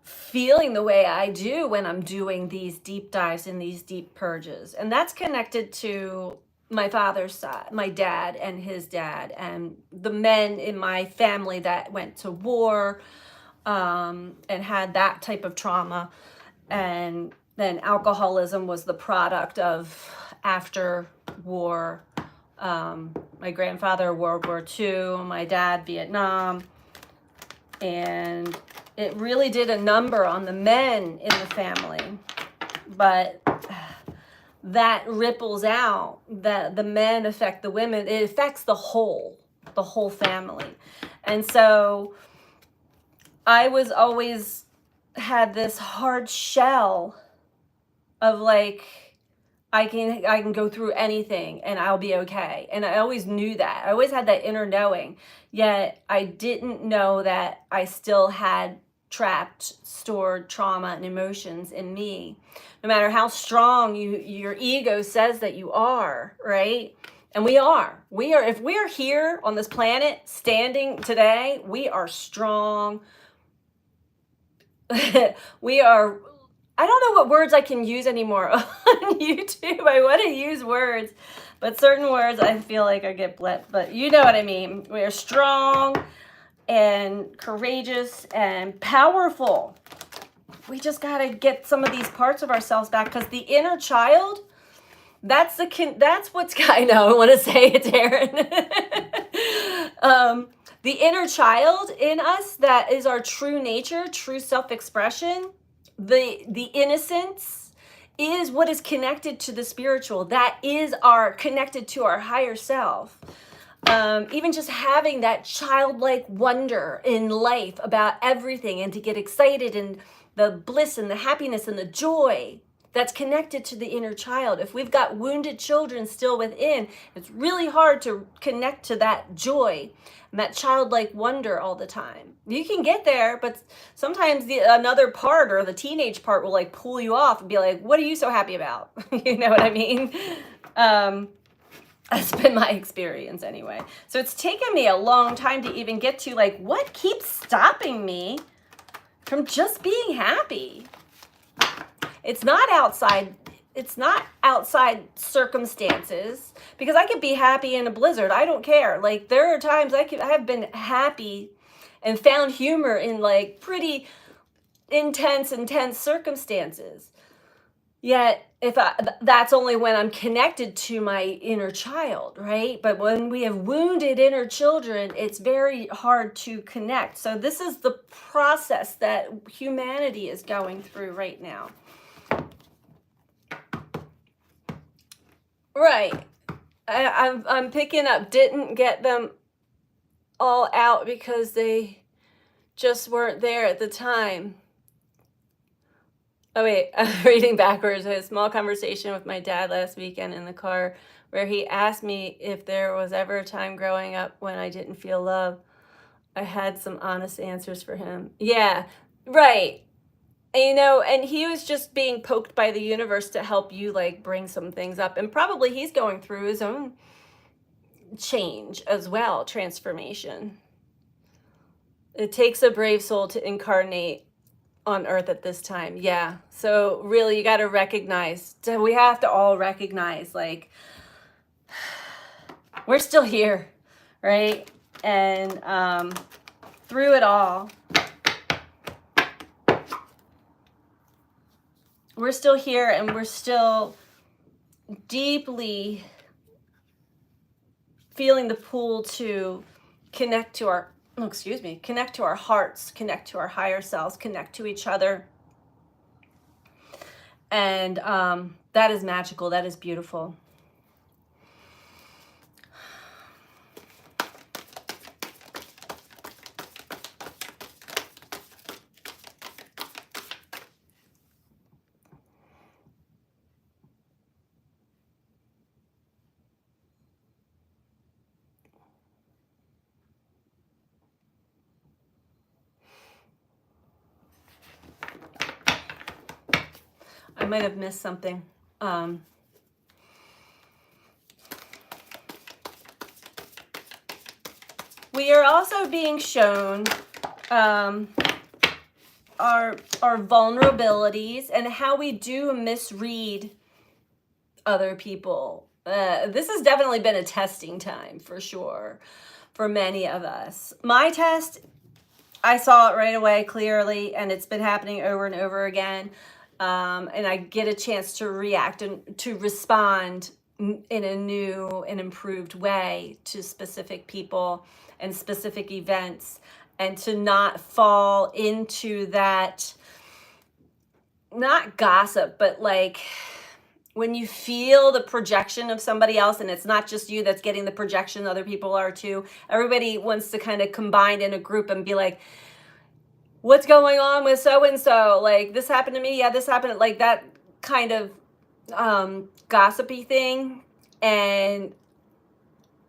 feeling the way I do when I'm doing these deep dives and these deep purges. And that's connected to my father's side, my dad and his dad, and the men in my family that went to war and had that type of trauma. And then alcoholism was the product of after war. My grandfather, World War II, my dad, Vietnam. And it really did a number on the men in the family. But that ripples out, that the men affect the women. It affects the whole family. And so I was always had this hard shell of like, I can go through anything and I'll be okay. And I always knew that. I always had that inner knowing. Yet I didn't know that I still had trapped, stored trauma and emotions in me. No matter how strong your ego says that you are, right? And we are. If we're here on this planet standing today, we are strong. We are, I don't know what words I can use anymore on YouTube. I want to use words, but certain words I feel like I get blipped. But you know what I mean. We are strong and courageous and powerful. We just got to get some of these parts of ourselves back, because the inner child, that's what's, I know, I want to say it, Taryn. The inner child in us, that is our true nature, true self-expression. The innocence is what is connected to the spiritual. That is connected to our higher self. Even just having that childlike wonder in life about everything, and to get excited, and the bliss and the happiness and the joy that's connected to the inner child. If we've got wounded children still within, it's really hard to connect to that joy and that childlike wonder all the time. You can get there, but sometimes another part, or the teenage part, will like pull you off and be like, what are you so happy about? You know what I mean? That's been my experience anyway. So it's taken me a long time to even get to like, what keeps stopping me from just being happy? It's not outside circumstances, because I could be happy in a blizzard. I don't care. Like, there are times I have been happy and found humor in like pretty intense circumstances. Yet that's only when I'm connected to my inner child, right? But when we have wounded inner children, it's very hard to connect. So this is the process that humanity is going through right now. Right. I'm picking up, didn't get them all out because they just weren't there at the time. Oh wait, I'm reading backwards. I had a small conversation with my dad last weekend in the car where he asked me if there was ever a time growing up when I didn't feel love. I had some honest answers for him. Yeah, right. And, and he was just being poked by the universe to help you like bring some things up. And probably he's going through his own change as well, transformation. It takes a brave soul to incarnate on earth at this time. Yeah. So really, you got to recognize, we have to all recognize, like, we're still here, right? And through it all, we're still here, and we're still deeply feeling the pull to connect to our hearts, connect to our higher selves, connect to each other. And that is magical. That is beautiful. might have missed something. We are also being shown our vulnerabilities and how we do misread other people. This has definitely been a testing time for sure for many of us. My test, I saw it right away clearly, and it's been happening over and over again. And I get a chance to react and to respond in a new and improved way to specific people and specific events, and to not fall into that, not gossip, but like when you feel the projection of somebody else and it's not just you that's getting the projection, other people are too. Everybody wants to kind of combine in a group and be like, what's going on with so-and-so? Like, this happened to me. Yeah, this happened. Like that kind of gossipy thing. And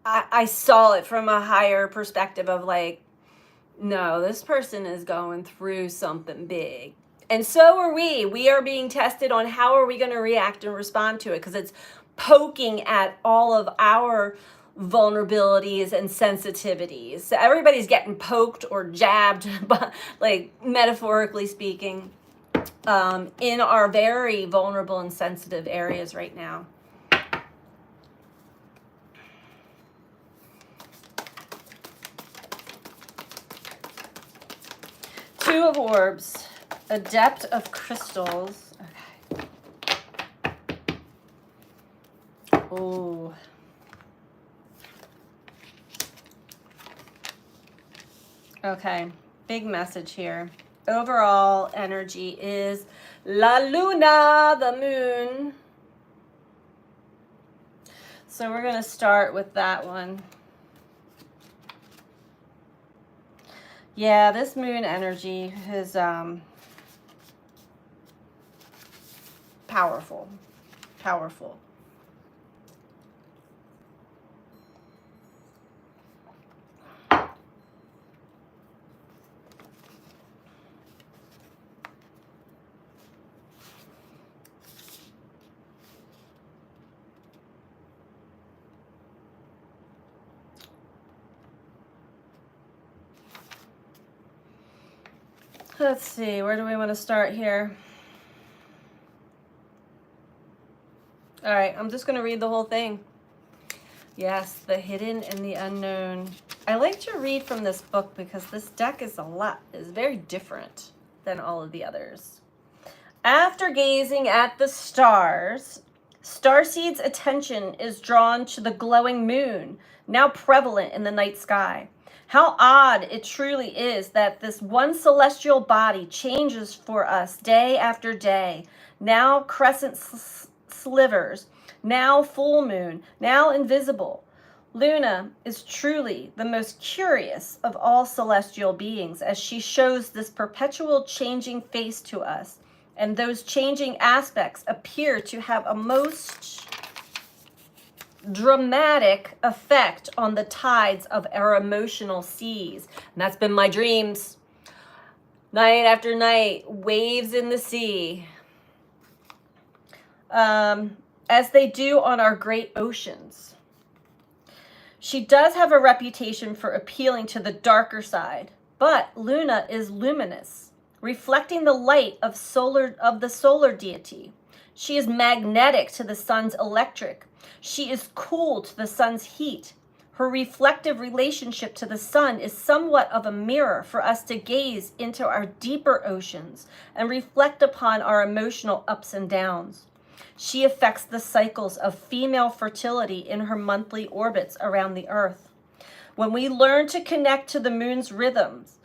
I saw it from a higher perspective of like, no, this person is going through something big. And so are we. We are being tested on how are we going to react and respond to it, because it's poking at all of our vulnerabilities and sensitivities. So everybody's getting poked or jabbed, but like metaphorically speaking, in our very vulnerable and sensitive areas right now. Two of Orbs, Adept of Crystals. Okay. Oh. Okay, big message here. Overall energy is La Luna, the moon. So we're going to start with that one. Yeah, this moon energy is powerful. Powerful. Let's see, where do we want to start here? All right, I'm just going to read the whole thing. Yes, the hidden and the unknown. I like to read from this book because this deck is very different than all of the others. After gazing at the stars, Starseed's attention is drawn to the glowing moon, now prevalent in the night sky. How odd it truly is that this one celestial body changes for us day after day, now crescent slivers, now full moon, now invisible. Luna is truly the most curious of all celestial beings, as she shows this perpetual changing face to us, and those changing aspects appear to have a most dramatic effect on the tides of our emotional seas. And that's been my dreams. Night after night, waves in the sea. As they do on our great oceans. She does have a reputation for appealing to the darker side, but Luna is luminous, reflecting the light of the solar deity. She is magnetic to the sun's electric. She is cool to the sun's heat. Her reflective relationship to the sun is somewhat of a mirror for us to gaze into our deeper oceans and reflect upon our emotional ups and downs. She affects the cycles of female fertility in her monthly orbits around the earth. When we learn to connect to the moon's rhythms,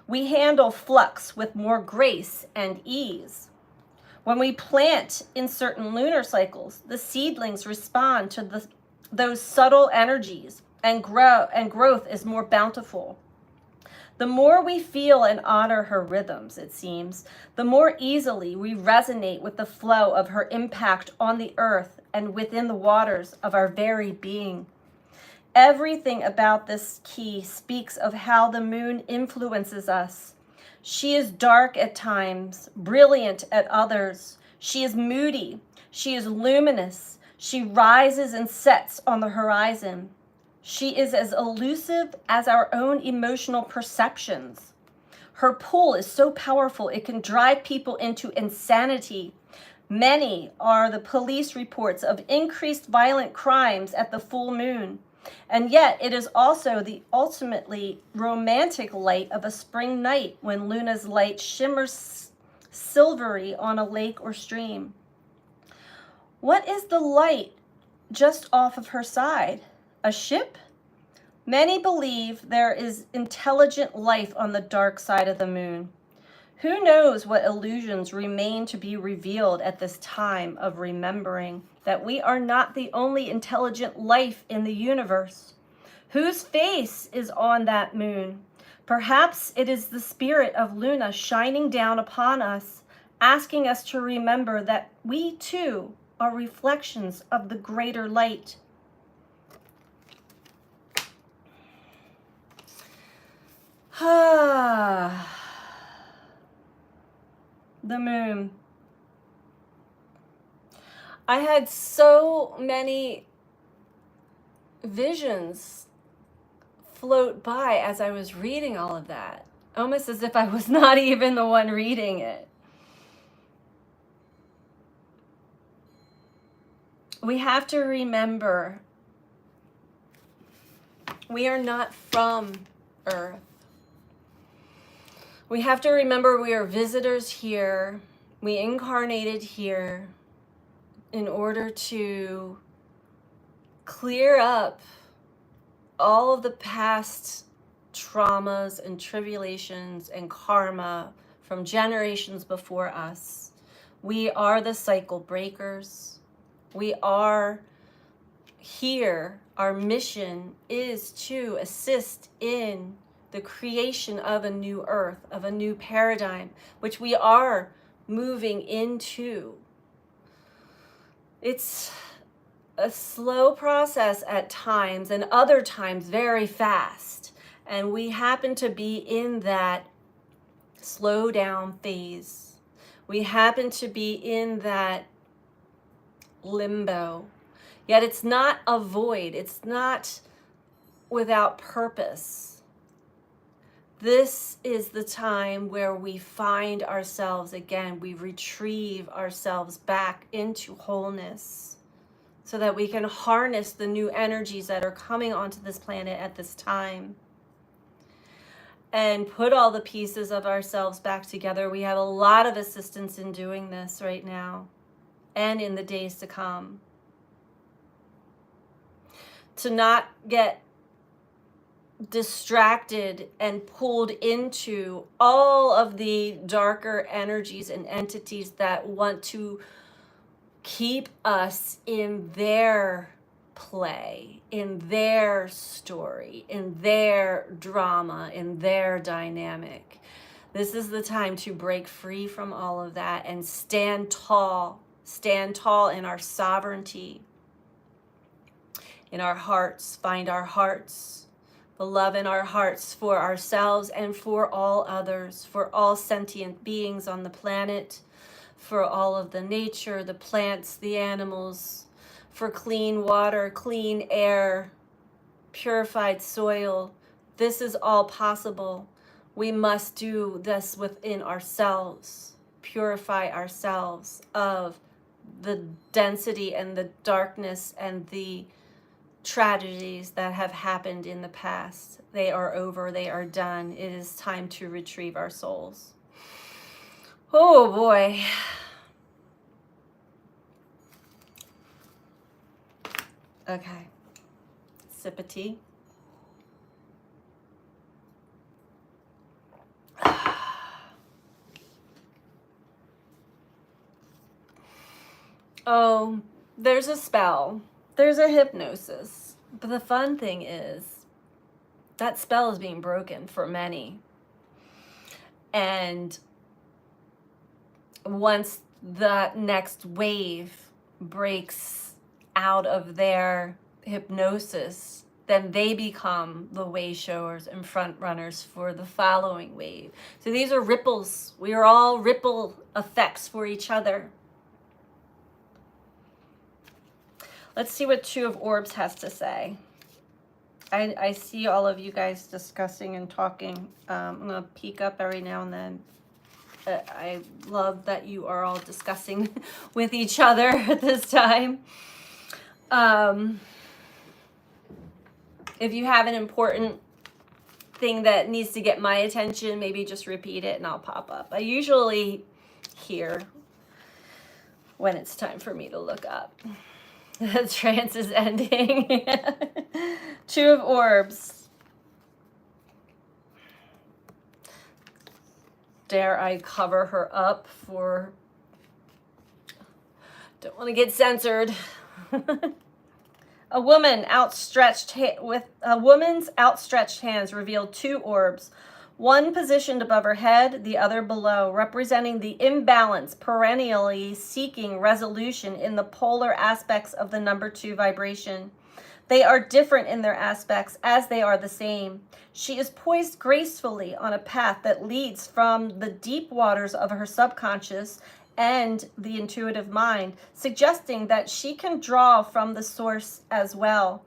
we handle flux with more grace and ease. When we plant in certain lunar cycles, the seedlings respond to those subtle energies, and growth is more bountiful. The more we feel and honor her rhythms, it seems, the more easily we resonate with the flow of her impact on the earth and within the waters of our very being. Everything about this key speaks of how the moon influences us. She is dark at times, brilliant at others. She is moody. She is luminous. She rises and sets on the horizon. She is as elusive as our own emotional perceptions. Her pull is so powerful it can drive people into insanity. Many are the police reports of increased violent crimes at the full moon. And yet it is also the ultimately romantic light of a spring night when Luna's light shimmers silvery on a lake or stream. What is the light just off of her side? A ship? Many believe there is intelligent life on the dark side of the moon. Who knows what illusions remain to be revealed at this time of remembering that we are not the only intelligent life in the universe. Whose face is on that moon? Perhaps it is the spirit of Luna shining down upon us, asking us to remember that we too are reflections of the greater light. The moon. I had so many visions float by as I was reading all of that, almost as if I was not even the one reading it. We have to remember we are not from Earth. We have to remember we are visitors here. We incarnated here in order to clear up all of the past traumas and tribulations and karma from generations before us. We are the cycle breakers. We are here. Our mission is to assist in the creation of a new earth, of a new paradigm, which we are moving into. It's a slow process at times, and other times very fast. And we happen to be in that slow down phase. We happen to be in that limbo. Yet it's not a void. It's not without purpose. This is the time where we find ourselves again. We retrieve ourselves back into wholeness so that we can harness the new energies that are coming onto this planet at this time and put all the pieces of ourselves back together. We have a lot of assistance in doing this right now and in the days to come. To not get distracted and pulled into all of the darker energies and entities that want to keep us in their play, in their story, in their drama, in their dynamic. This is the time to break free from all of that and stand tall in our sovereignty, in our hearts, find our hearts, the love in our hearts for ourselves and for all others, for all sentient beings on the planet, for all of the nature, the plants, the animals, for clean water, clean air, purified soil. This is all possible. We must do this within ourselves, purify ourselves of the density and the darkness and the tragedies that have happened in the past. They are over, they are done. It is time to retrieve our souls. Oh boy. Okay. Sip of tea. Oh, there's a spell. There's a hypnosis. But the fun thing is that spell is being broken for many. And once the next wave breaks out of their hypnosis, then they become the way showers and front runners for the following wave. So these are ripples. We are all ripple effects for each other. Let's see what Two of Orbs has to say. I see all of you guys discussing and talking. I'm going to peek up every now and then. I love that you are all discussing with each other at this time. If you have an important thing that needs to get my attention, maybe just repeat it and I'll pop up. I usually hear when it's time for me to look up. The trance is ending. Two of Orbs. Dare I cover her up for... Don't want to get censored. A woman's outstretched hands reveal two orbs, one positioned above her head, the other below, representing the imbalance perennially seeking resolution in the polar aspects of the number 2 vibration. They are different in their aspects as they are the same. She is poised gracefully on a path that leads from the deep waters of her subconscious and the intuitive mind, suggesting that she can draw from the source as well.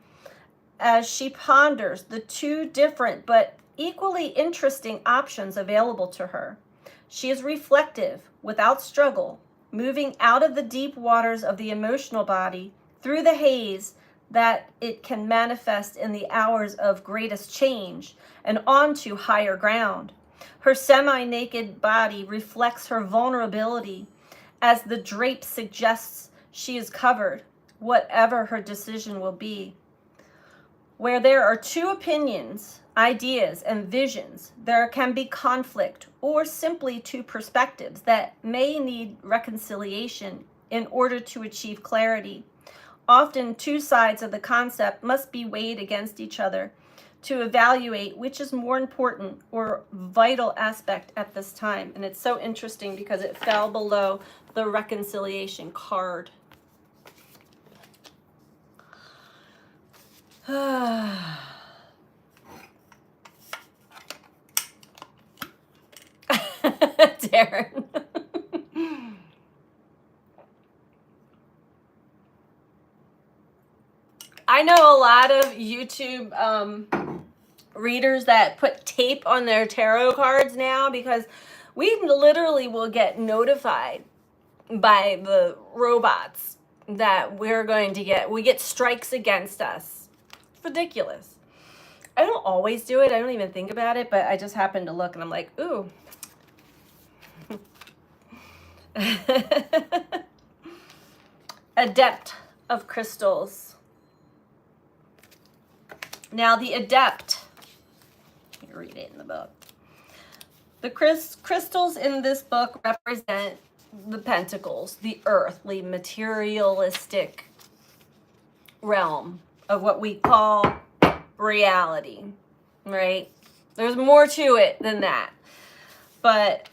As she ponders the two different but equally interesting options available to her, she is reflective, without struggle, moving out of the deep waters of the emotional body through the haze that it can manifest in the hours of greatest change and onto higher ground. Her semi-naked body reflects her vulnerability, as the drape suggests she is covered, whatever her decision will be. Where there are two opinions, ideas, and visions, there can be conflict or simply two perspectives that may need reconciliation in order to achieve clarity. Often, two sides of the concept must be weighed against each other to evaluate which is more important or vital aspect at this time. And it's so interesting because it fell below the reconciliation card. Darren. I know a lot of YouTube readers that put tape on their tarot cards now because we literally will get notified by the robots that we get strikes against us. It's ridiculous. I don't always do it. I don't even think about it, but I just happen to look and I'm like, ooh. Adept of crystals. Now the adept, you read it in the book. The crystals in this book represent the pentacles, the earthly, materialistic realm of what we call reality, right? There's more to it than that. But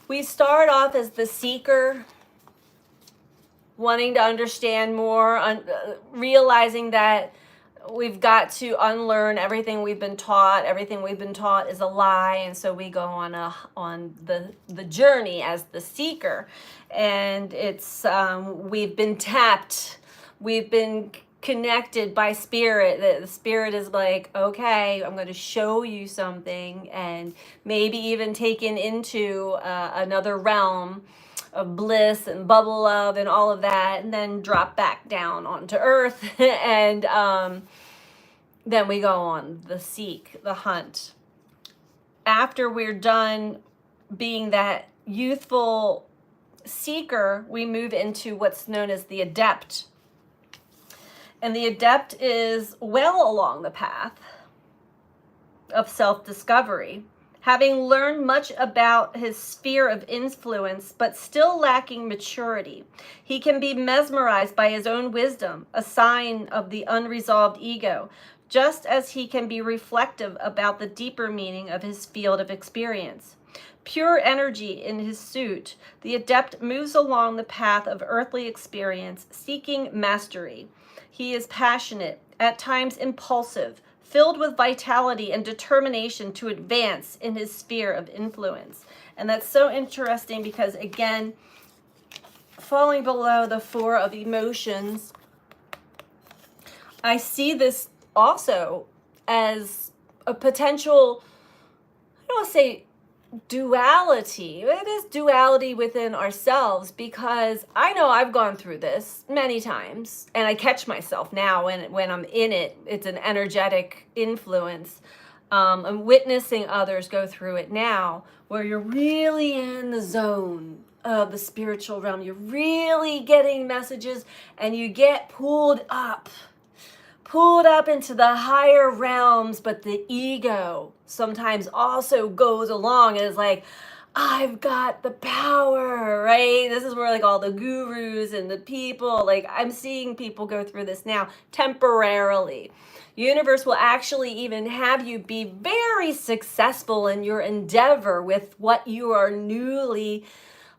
we start off as the seeker, wanting to understand more, realizing that we've got to unlearn everything we've been taught. Everything we've been taught is a lie, and so we go on the journey as the seeker. And it's we've been tapped, we've been connected by spirit. The spirit is like, okay, I'm going to show you something, and maybe even taken into another realm of bliss and bubble love and all of that, and then drop back down onto earth. And then we go on the seek, the hunt. After we're done being that youthful seeker, we move into what's known as the adept. And the adept is well along the path of self-discovery, having learned much about his sphere of influence, but still lacking maturity. He can be mesmerized by his own wisdom, a sign of the unresolved ego, just as he can be reflective about the deeper meaning of his field of experience. Pure energy in his suit, the adept moves along the path of earthly experience, seeking mastery. He is passionate, at times impulsive, filled with vitality and determination to advance in his sphere of influence. And that's so interesting because, again, falling below the 4 of emotions, I see this also as a potential, I don't want to say duality. It is duality within ourselves, because I know I've gone through this many times, and I catch myself now when I'm in it. It's an energetic influence. I'm witnessing others go through it now, where you're really in the zone of the spiritual realm. You're really getting messages, and you get pulled up into the higher realms, but the ego sometimes also goes along and is like, I've got the power, right? This is where like all the gurus and the people, like I'm seeing people go through this now temporarily. Universe will actually even have you be very successful in your endeavor with what you are newly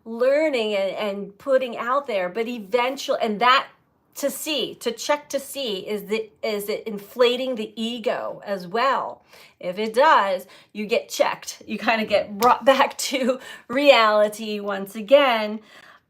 learning and putting out there. But eventually, and that to check to see, is it inflating the ego as well? If it does, you get checked. You kind of get brought back to reality once again.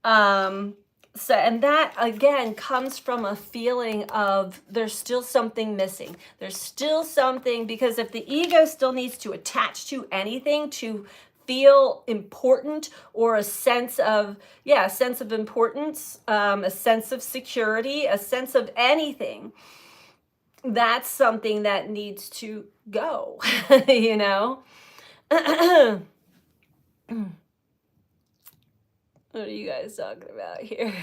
So, and that again comes from a feeling of there's still something missing. There's still something, because if the ego still needs to attach to anything to feel important, or a sense of importance, a sense of security, a sense of anything, that's something that needs to go. You know. What are you guys talking about here?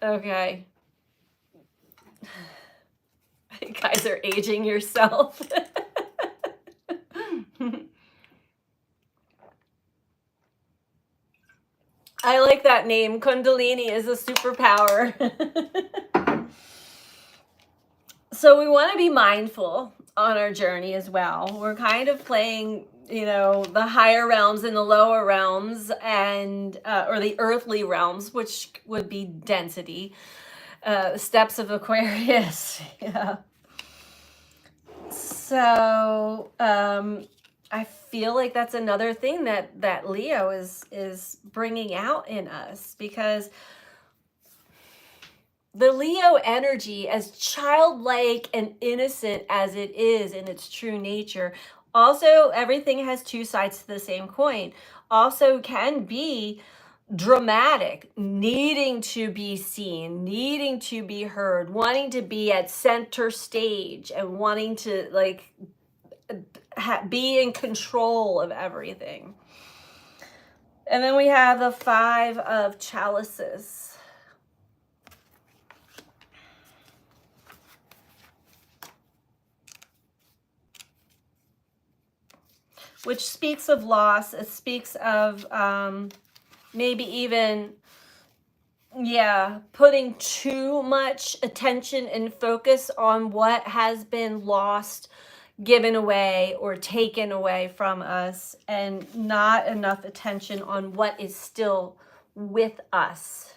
Okay. You guys are aging yourself. I like that name. Kundalini is a superpower. So we want to be mindful on our journey as well. We're kind of playing, the higher realms and the lower realms, and or the earthly realms, which would be density, steps of Aquarius. Yeah. So I feel like that's another thing that Leo is bringing out in us, because the Leo energy, as childlike and innocent as it is in its true nature, also everything has two sides to the same coin, also can be dramatic, needing to be seen, needing to be heard, wanting to be at center stage, and wanting to be in control of everything. And then we have the 5 of chalices, which speaks of loss. It speaks of maybe even, putting too much attention and focus on what has been lost, given away, or taken away from us, and not enough attention on what is still with us.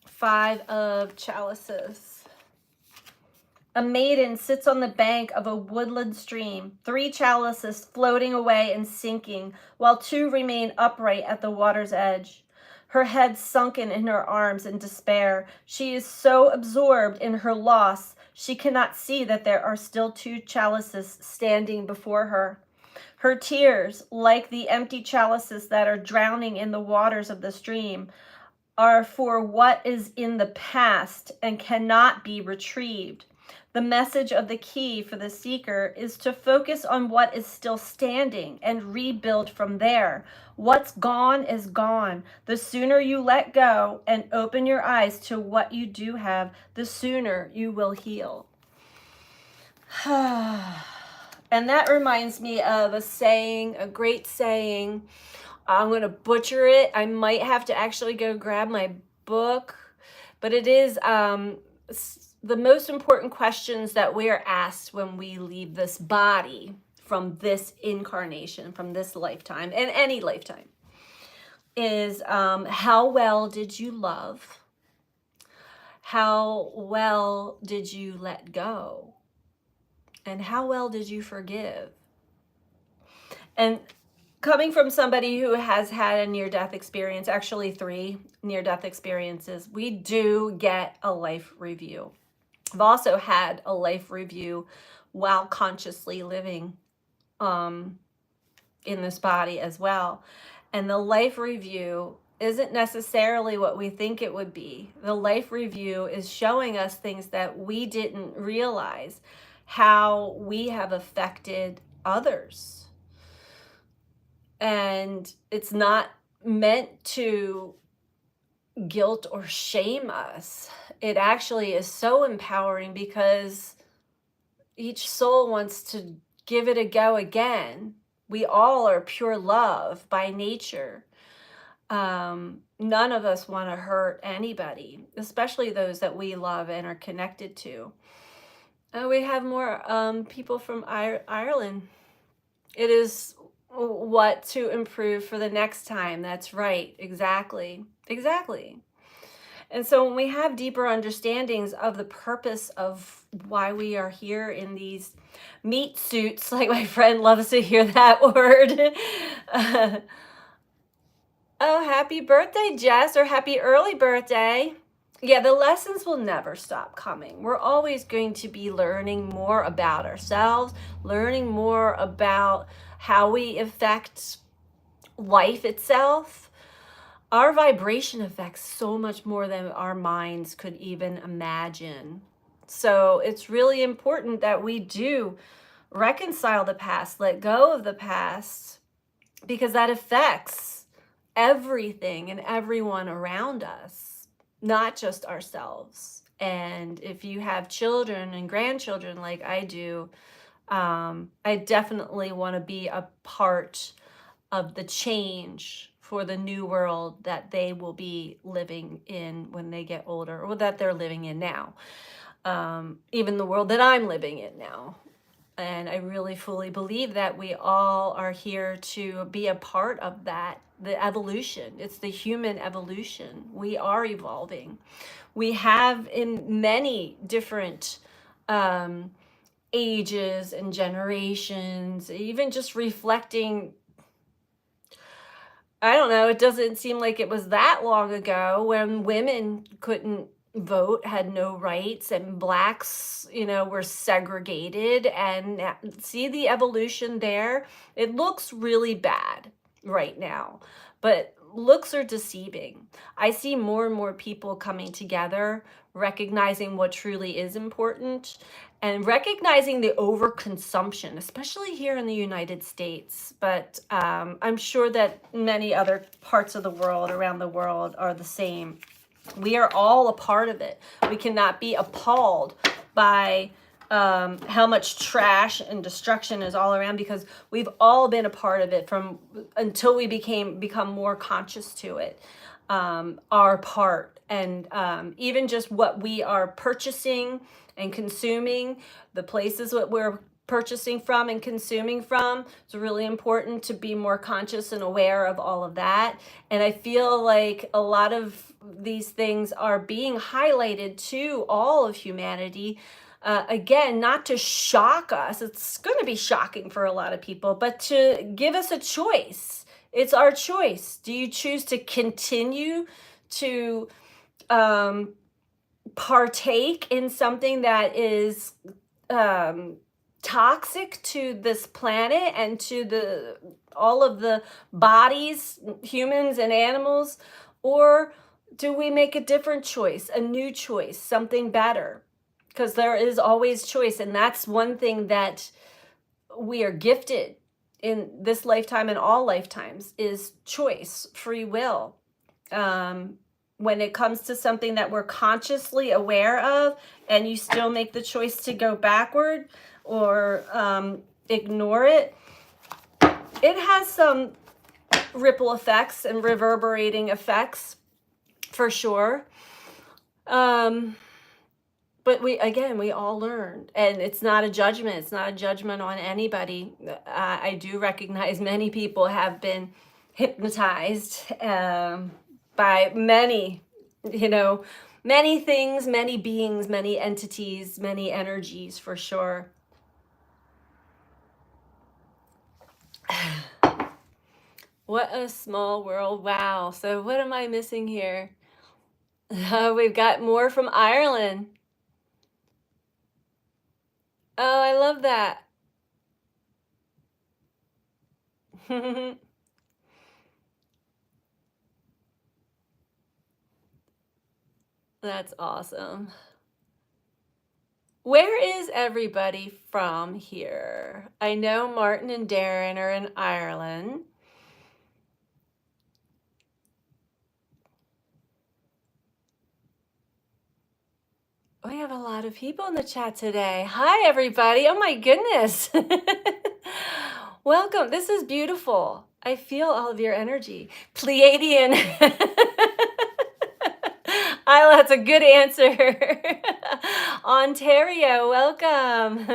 5 of chalices. A maiden sits on the bank of a woodland stream, 3 chalices floating away and sinking, while 2 remain upright at the water's edge. Her head sunken in her arms in despair. She is so absorbed in her loss, she cannot see that there are still 2 chalices standing before her. Her tears, like the empty chalices that are drowning in the waters of the stream, are for what is in the past and cannot be retrieved. The message of the key for the seeker is to focus on what is still standing and rebuild from there. What's gone is gone. The sooner you let go and open your eyes to what you do have, the sooner you will heal. And that reminds me of a saying, a great saying. I'm going to butcher it. I might have to actually go grab my book. But it is the most important questions that we are asked when we leave this body, from this incarnation, from this lifetime, and any lifetime, is how well did you love? How well did you let go? And how well did you forgive? And coming from somebody who has had a near-death experience, actually 3 near-death experiences, we do get a life review. I've also had a life review while consciously living um, in this body as well. And the life review isn't necessarily what we think it would be. The life review is showing us things that we didn't realize, how we have affected others. And it's not meant to guilt or shame us. It actually is so empowering because each soul wants to give it a go again. We all are pure love by nature. None of us want to hurt anybody, especially those that we love and are connected to. We have more people from Ireland. It is what to improve for the next time. That's right. Exactly. Exactly. And so when we have deeper understandings of the purpose of why we are here in these meat suits, like my friend loves to hear that word. Oh, happy birthday, Jess, or happy early birthday. Yeah, the lessons will never stop coming. We're always going to be learning more about ourselves, learning more about how we affect life itself. Our vibration affects so much more than our minds could even imagine. So it's really important that we do reconcile the past, let go of the past, because that affects everything and everyone around us, not just ourselves. And if you have children and grandchildren like I do, I definitely want to be a part of the change for the new world that they will be living in when they get older, or that they're living in now. Even the world that I'm living in now. And I really fully believe that we all are here to be a part of that, the evolution. It's the human evolution. We are evolving. We have in many different ages and generations, even just reflecting, I don't know, it doesn't seem like it was that long ago when women couldn't vote, had no rights, and blacks, were segregated. And see the evolution there? It looks really bad right now, but looks are deceiving. I see more and more people coming together, recognizing what truly is important, and recognizing the overconsumption, especially here in the United States. But I'm sure that many other parts of the world, around the world, are the same. We are all a part of it. We cannot be appalled by how much trash and destruction is all around, because we've all been a part of it from until we become more conscious to it. Our part, and even just what we are purchasing and consuming, the places that we're purchasing from and consuming from. It's really important to be more conscious and aware of all of that. And I feel like a lot of these things are being highlighted to all of humanity. Again, not to shock us. It's going to be shocking for a lot of people, but to give us a choice. It's our choice. Do you choose to continue to partake in something that is toxic to this planet and to all of the bodies, humans and animals? Or do we make a different choice, a new choice, something better? Because there is always choice, and that's one thing that we are gifted in this lifetime and all lifetimes, is choice, free will. When it comes to something that we're consciously aware of, and you still make the choice to go backward or ignore it, it has some ripple effects and reverberating effects for sure. But we all learn, and it's not a judgment. It's not a judgment on anybody. I do recognize many people have been hypnotized by many, many things, many beings, many entities, many energies for sure. What a small world. Wow. So what am I missing here? We've got more from Ireland. Oh, I love that. That's awesome. Where is everybody from here? I know Martin and Darren are in Ireland. We have a lot of people in the chat today. Hi, everybody. Oh, my goodness. Welcome. This is beautiful. I feel all of your energy. Pleiadian. Isla, that's a good answer. Ontario, welcome.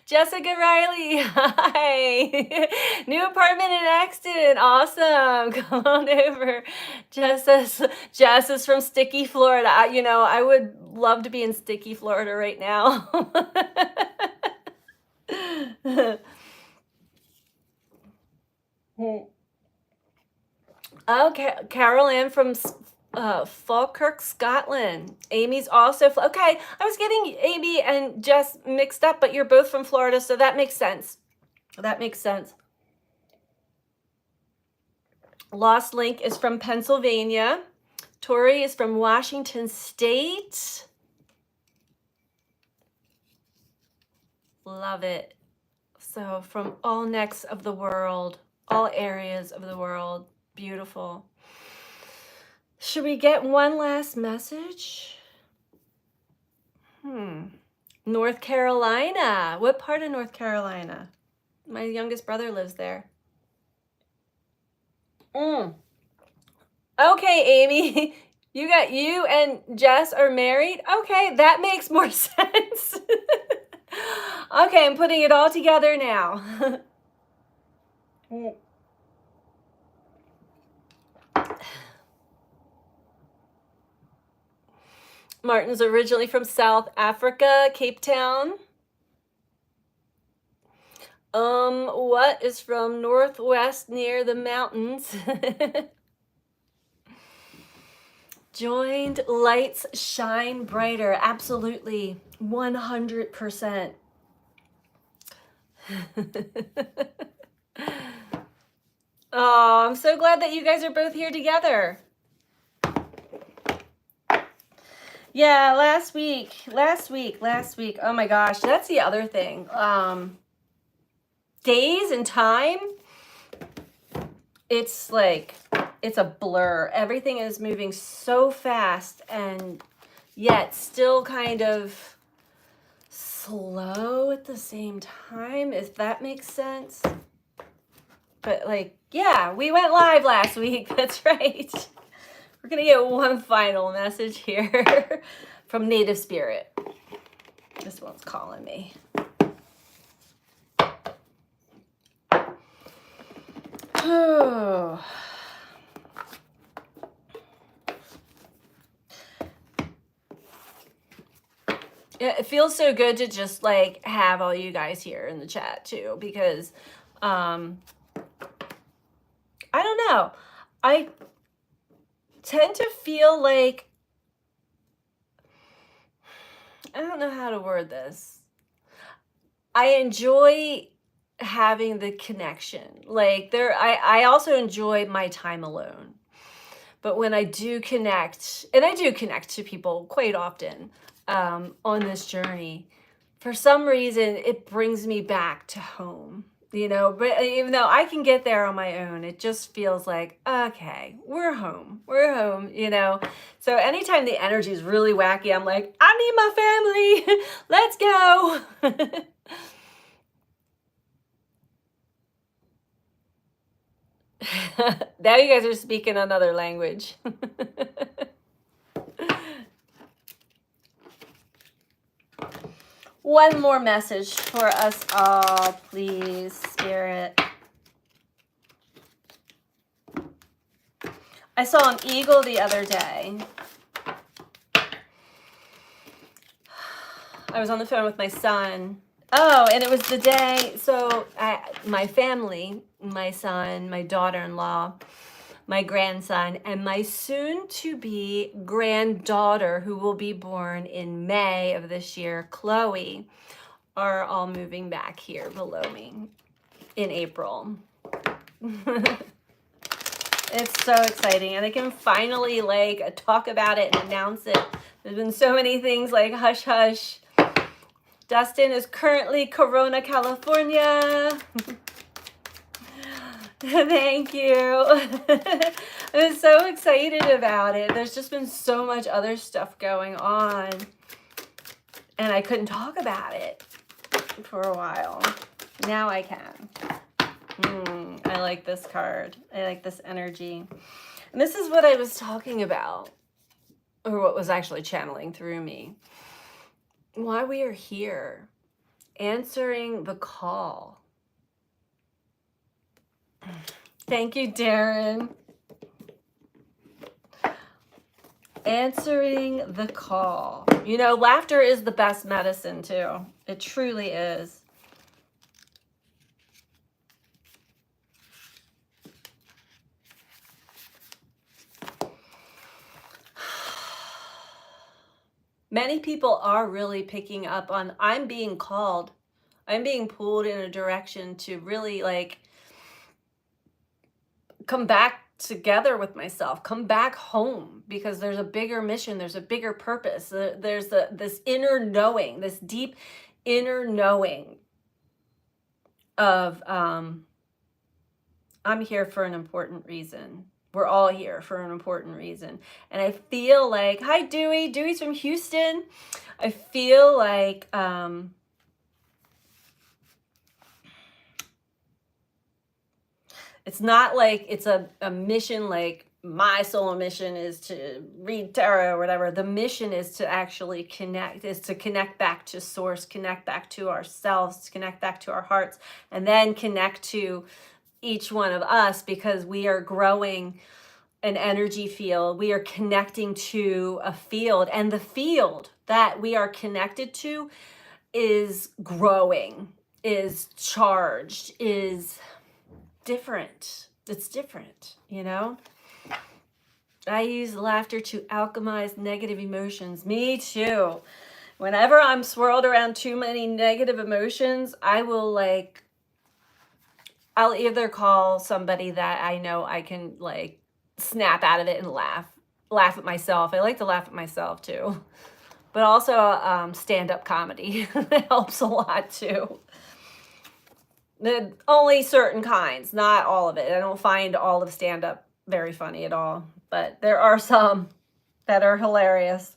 Jessica Riley, hi. New apartment in Axton, awesome. Come on over. Jess is from Sticky, Florida. I would love to be in Sticky, Florida right now. Okay, Carol Ann from Falkirk, Scotland. Amy's also okay. I was getting Amy and Jess mixed up, but you're both from Florida, so that makes sense. That makes sense. Lost Link is from Pennsylvania. Tori is from Washington State. Love it. So from all necks of the world, all areas of the world. Beautiful. Should we get one last message? North Carolina. What part of North Carolina? My youngest brother lives there. Okay, Amy. You and Jess are married? Okay, that makes more sense. Okay, I'm putting it all together now. Martin's originally from South Africa, Cape Town. What is from Northwest near the mountains? Joined lights shine brighter. Absolutely. 100%. Oh, I'm so glad that you guys are both here together. Yeah, last week. Oh my gosh, that's the other thing. Days and time, it's like, it's a blur. Everything is moving so fast and yet still kind of slow at the same time, if that makes sense. But like, yeah, we went live last week. That's right. We're going to get one final message here from Native Spirit. This one's calling me. Oh. Yeah, it feels so good to just like have all you guys here in the chat too, because I don't know. I tend to feel like, I don't know how to word this. I enjoy having the connection. Like I also enjoy my time alone. But when I do connect, and I do connect to people quite often on this journey, for some reason it brings me back to home. But even though I can get there on my own, it just feels like, okay, we're home. So anytime the energy is really wacky, I'm like, I need my family. Let's go. Now you guys are speaking another language. One more message for us all, please, Spirit. I saw an eagle the other day. I was on the phone with my son. Oh, and it was the day, so my family my son, my daughter-in-law, my grandson, and my soon-to-be granddaughter, who will be born in May of this year, Chloe, are all moving back here below me in April. It's so exciting, and I can finally like talk about it and announce it. There's been so many things like hush hush. Dustin is currently Corona, California. Thank you. I'm so excited about it. There's just been so much other stuff going on, and I couldn't talk about it for a while. Now I can. I like this card. I like this energy. And this is what I was talking about, or what was actually channeling through me. Why we are here. Answering the call. Thank you, Darren. Answering the call. You know, laughter is the best medicine, too. It truly is. Many people are really picking up on, I'm being called. I'm being pulled in a direction to really like come back together with myself, come back home, because there's a bigger mission, there's a bigger purpose. There's this inner knowing, this deep inner knowing of I'm here for an important reason. We're all here for an important reason. And I feel like, hi Dewey, Dewey's from Houston. I feel like it's not like it's a mission, like my solo mission is to read tarot or whatever. The mission is to actually connect, is to connect back to source, connect back to ourselves, connect back to our hearts, and then connect to each one of us, because we are growing an energy field. We are connecting to a field, and the field that we are connected to is growing, is charged, is different. It's different, you know? I use laughter to alchemize negative emotions. Me too. Whenever I'm swirled around too many negative emotions, I'll either call somebody that I know I can like snap out of it and laugh at myself. I like to laugh at myself too, but also stand-up comedy helps a lot too. Only certain kinds, not all of it. I don't find all of stand-up very funny at all, but there are some that are hilarious.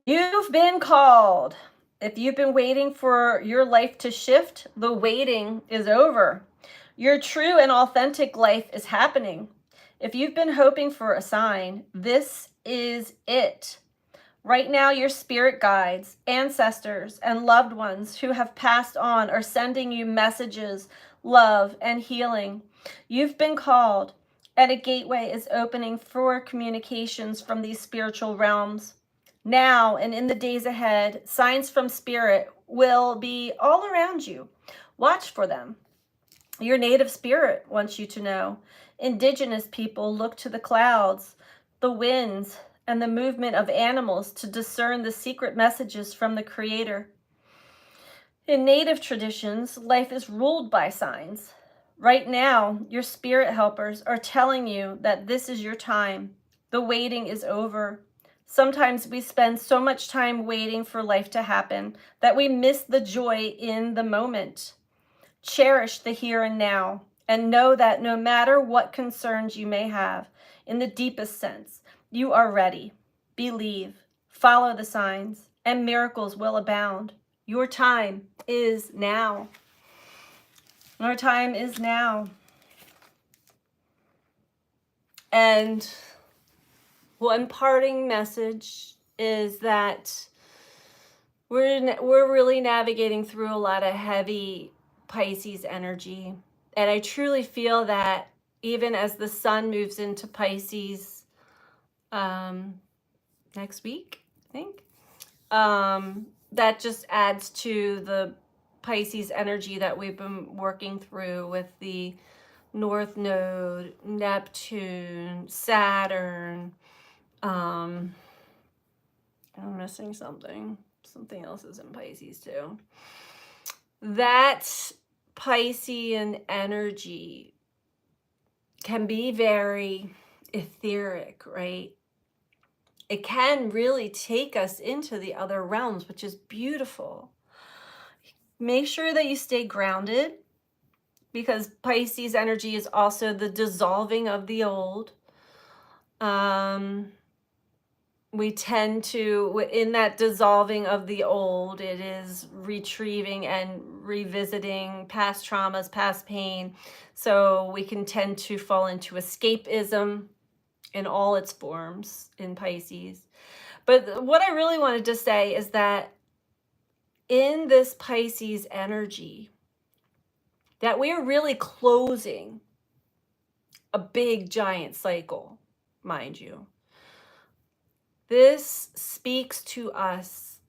You've been called. If you've been waiting for your life to shift, the waiting is over. Your true and authentic life is happening. If you've been hoping for a sign, this is it. Right now, your spirit guides, ancestors, and loved ones who have passed on are sending you messages, love, and healing. You've been called, and a gateway is opening for communications from these spiritual realms. Now and in the days ahead, signs from spirit will be all around you. Watch for them. Your native spirit wants you to know. Indigenous people look to the clouds, the winds, and the movement of animals to discern the secret messages from the Creator. In native traditions, life is ruled by signs. Right now, your spirit helpers are telling you that this is your time. The waiting is over. Sometimes we spend so much time waiting for life to happen that we miss the joy in the moment. Cherish the here and now, and know that no matter what concerns you may have, in the deepest sense, you are ready. Believe, follow the signs, and miracles will abound. Your time is now. Our time is now. And one parting message is that we're really navigating through a lot of heavy Pisces energy. And I truly feel that even as the sun moves into Pisces next week, I think, that just adds to Pisces energy that we've been working through with the North Node, Neptune, Saturn. I'm missing something. Something else is in Pisces too. That Piscean energy can be very etheric, right? It can really take us into the other realms, which is beautiful. Make sure that you stay grounded, because Pisces energy is also the dissolving of the old. We tend to, in that dissolving of the old, it is retrieving and revisiting past traumas, past pain. So we can tend to fall into escapism in all its forms in Pisces. But what I really wanted to say is that in this Pisces energy, that we are really closing a big giant cycle, mind you. This speaks to us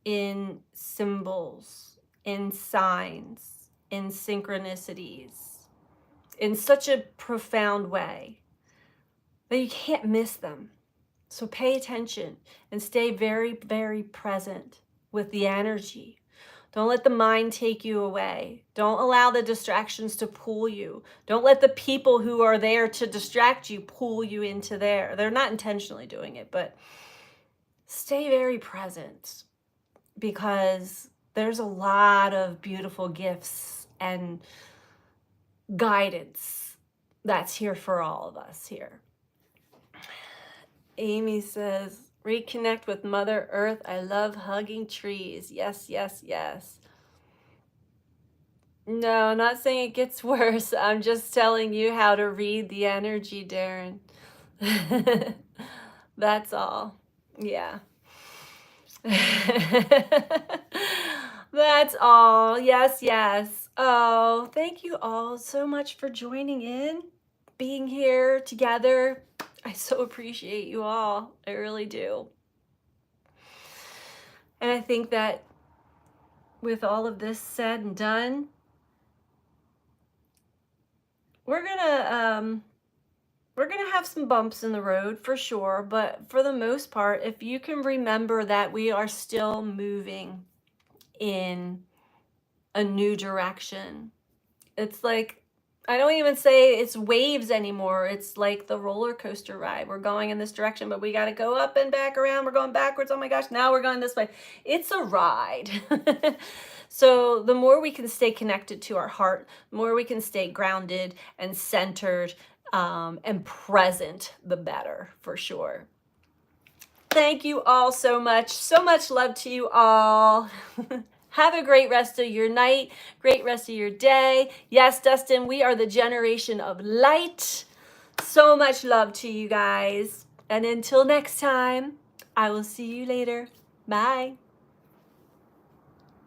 in symbols, in signs, in synchronicities, in such a profound way that you can't miss them. So pay attention and stay very, very present with the energy. Don't let the mind take you away. Don't allow the distractions to pull you. Don't let the people who are there to distract you pull you into there. They're not intentionally doing it, but stay very present, because there's a lot of beautiful gifts and guidance that's here for all of us here. Amy says, reconnect with Mother Earth. I love hugging trees. Yes, yes, yes. No, I'm not saying it gets worse. I'm just telling you how to read the energy, Darren. That's all. Yeah. That's all. Yes, yes. Oh, thank you all so much for joining in, being here together. I so appreciate you all. I really do. And I think that with all of this said and done, we're gonna have some bumps in the road for sure, but for the most part, if you can remember that we are still moving in a new direction. It's like, I don't even say it's waves anymore. It's like the roller coaster ride. We're going in this direction, but we got to go up and back around. We're going backwards. Oh my gosh, now we're going this way. It's a ride. So the more we can stay connected to our heart, the more we can stay grounded and centered and present, the better, for sure. Thank you all so much. So much love to you all. Have a great rest of your night, great rest of your day. Yes, Dustin, we are the generation of light. So much love to you guys. And until next time, I will see you later. Bye.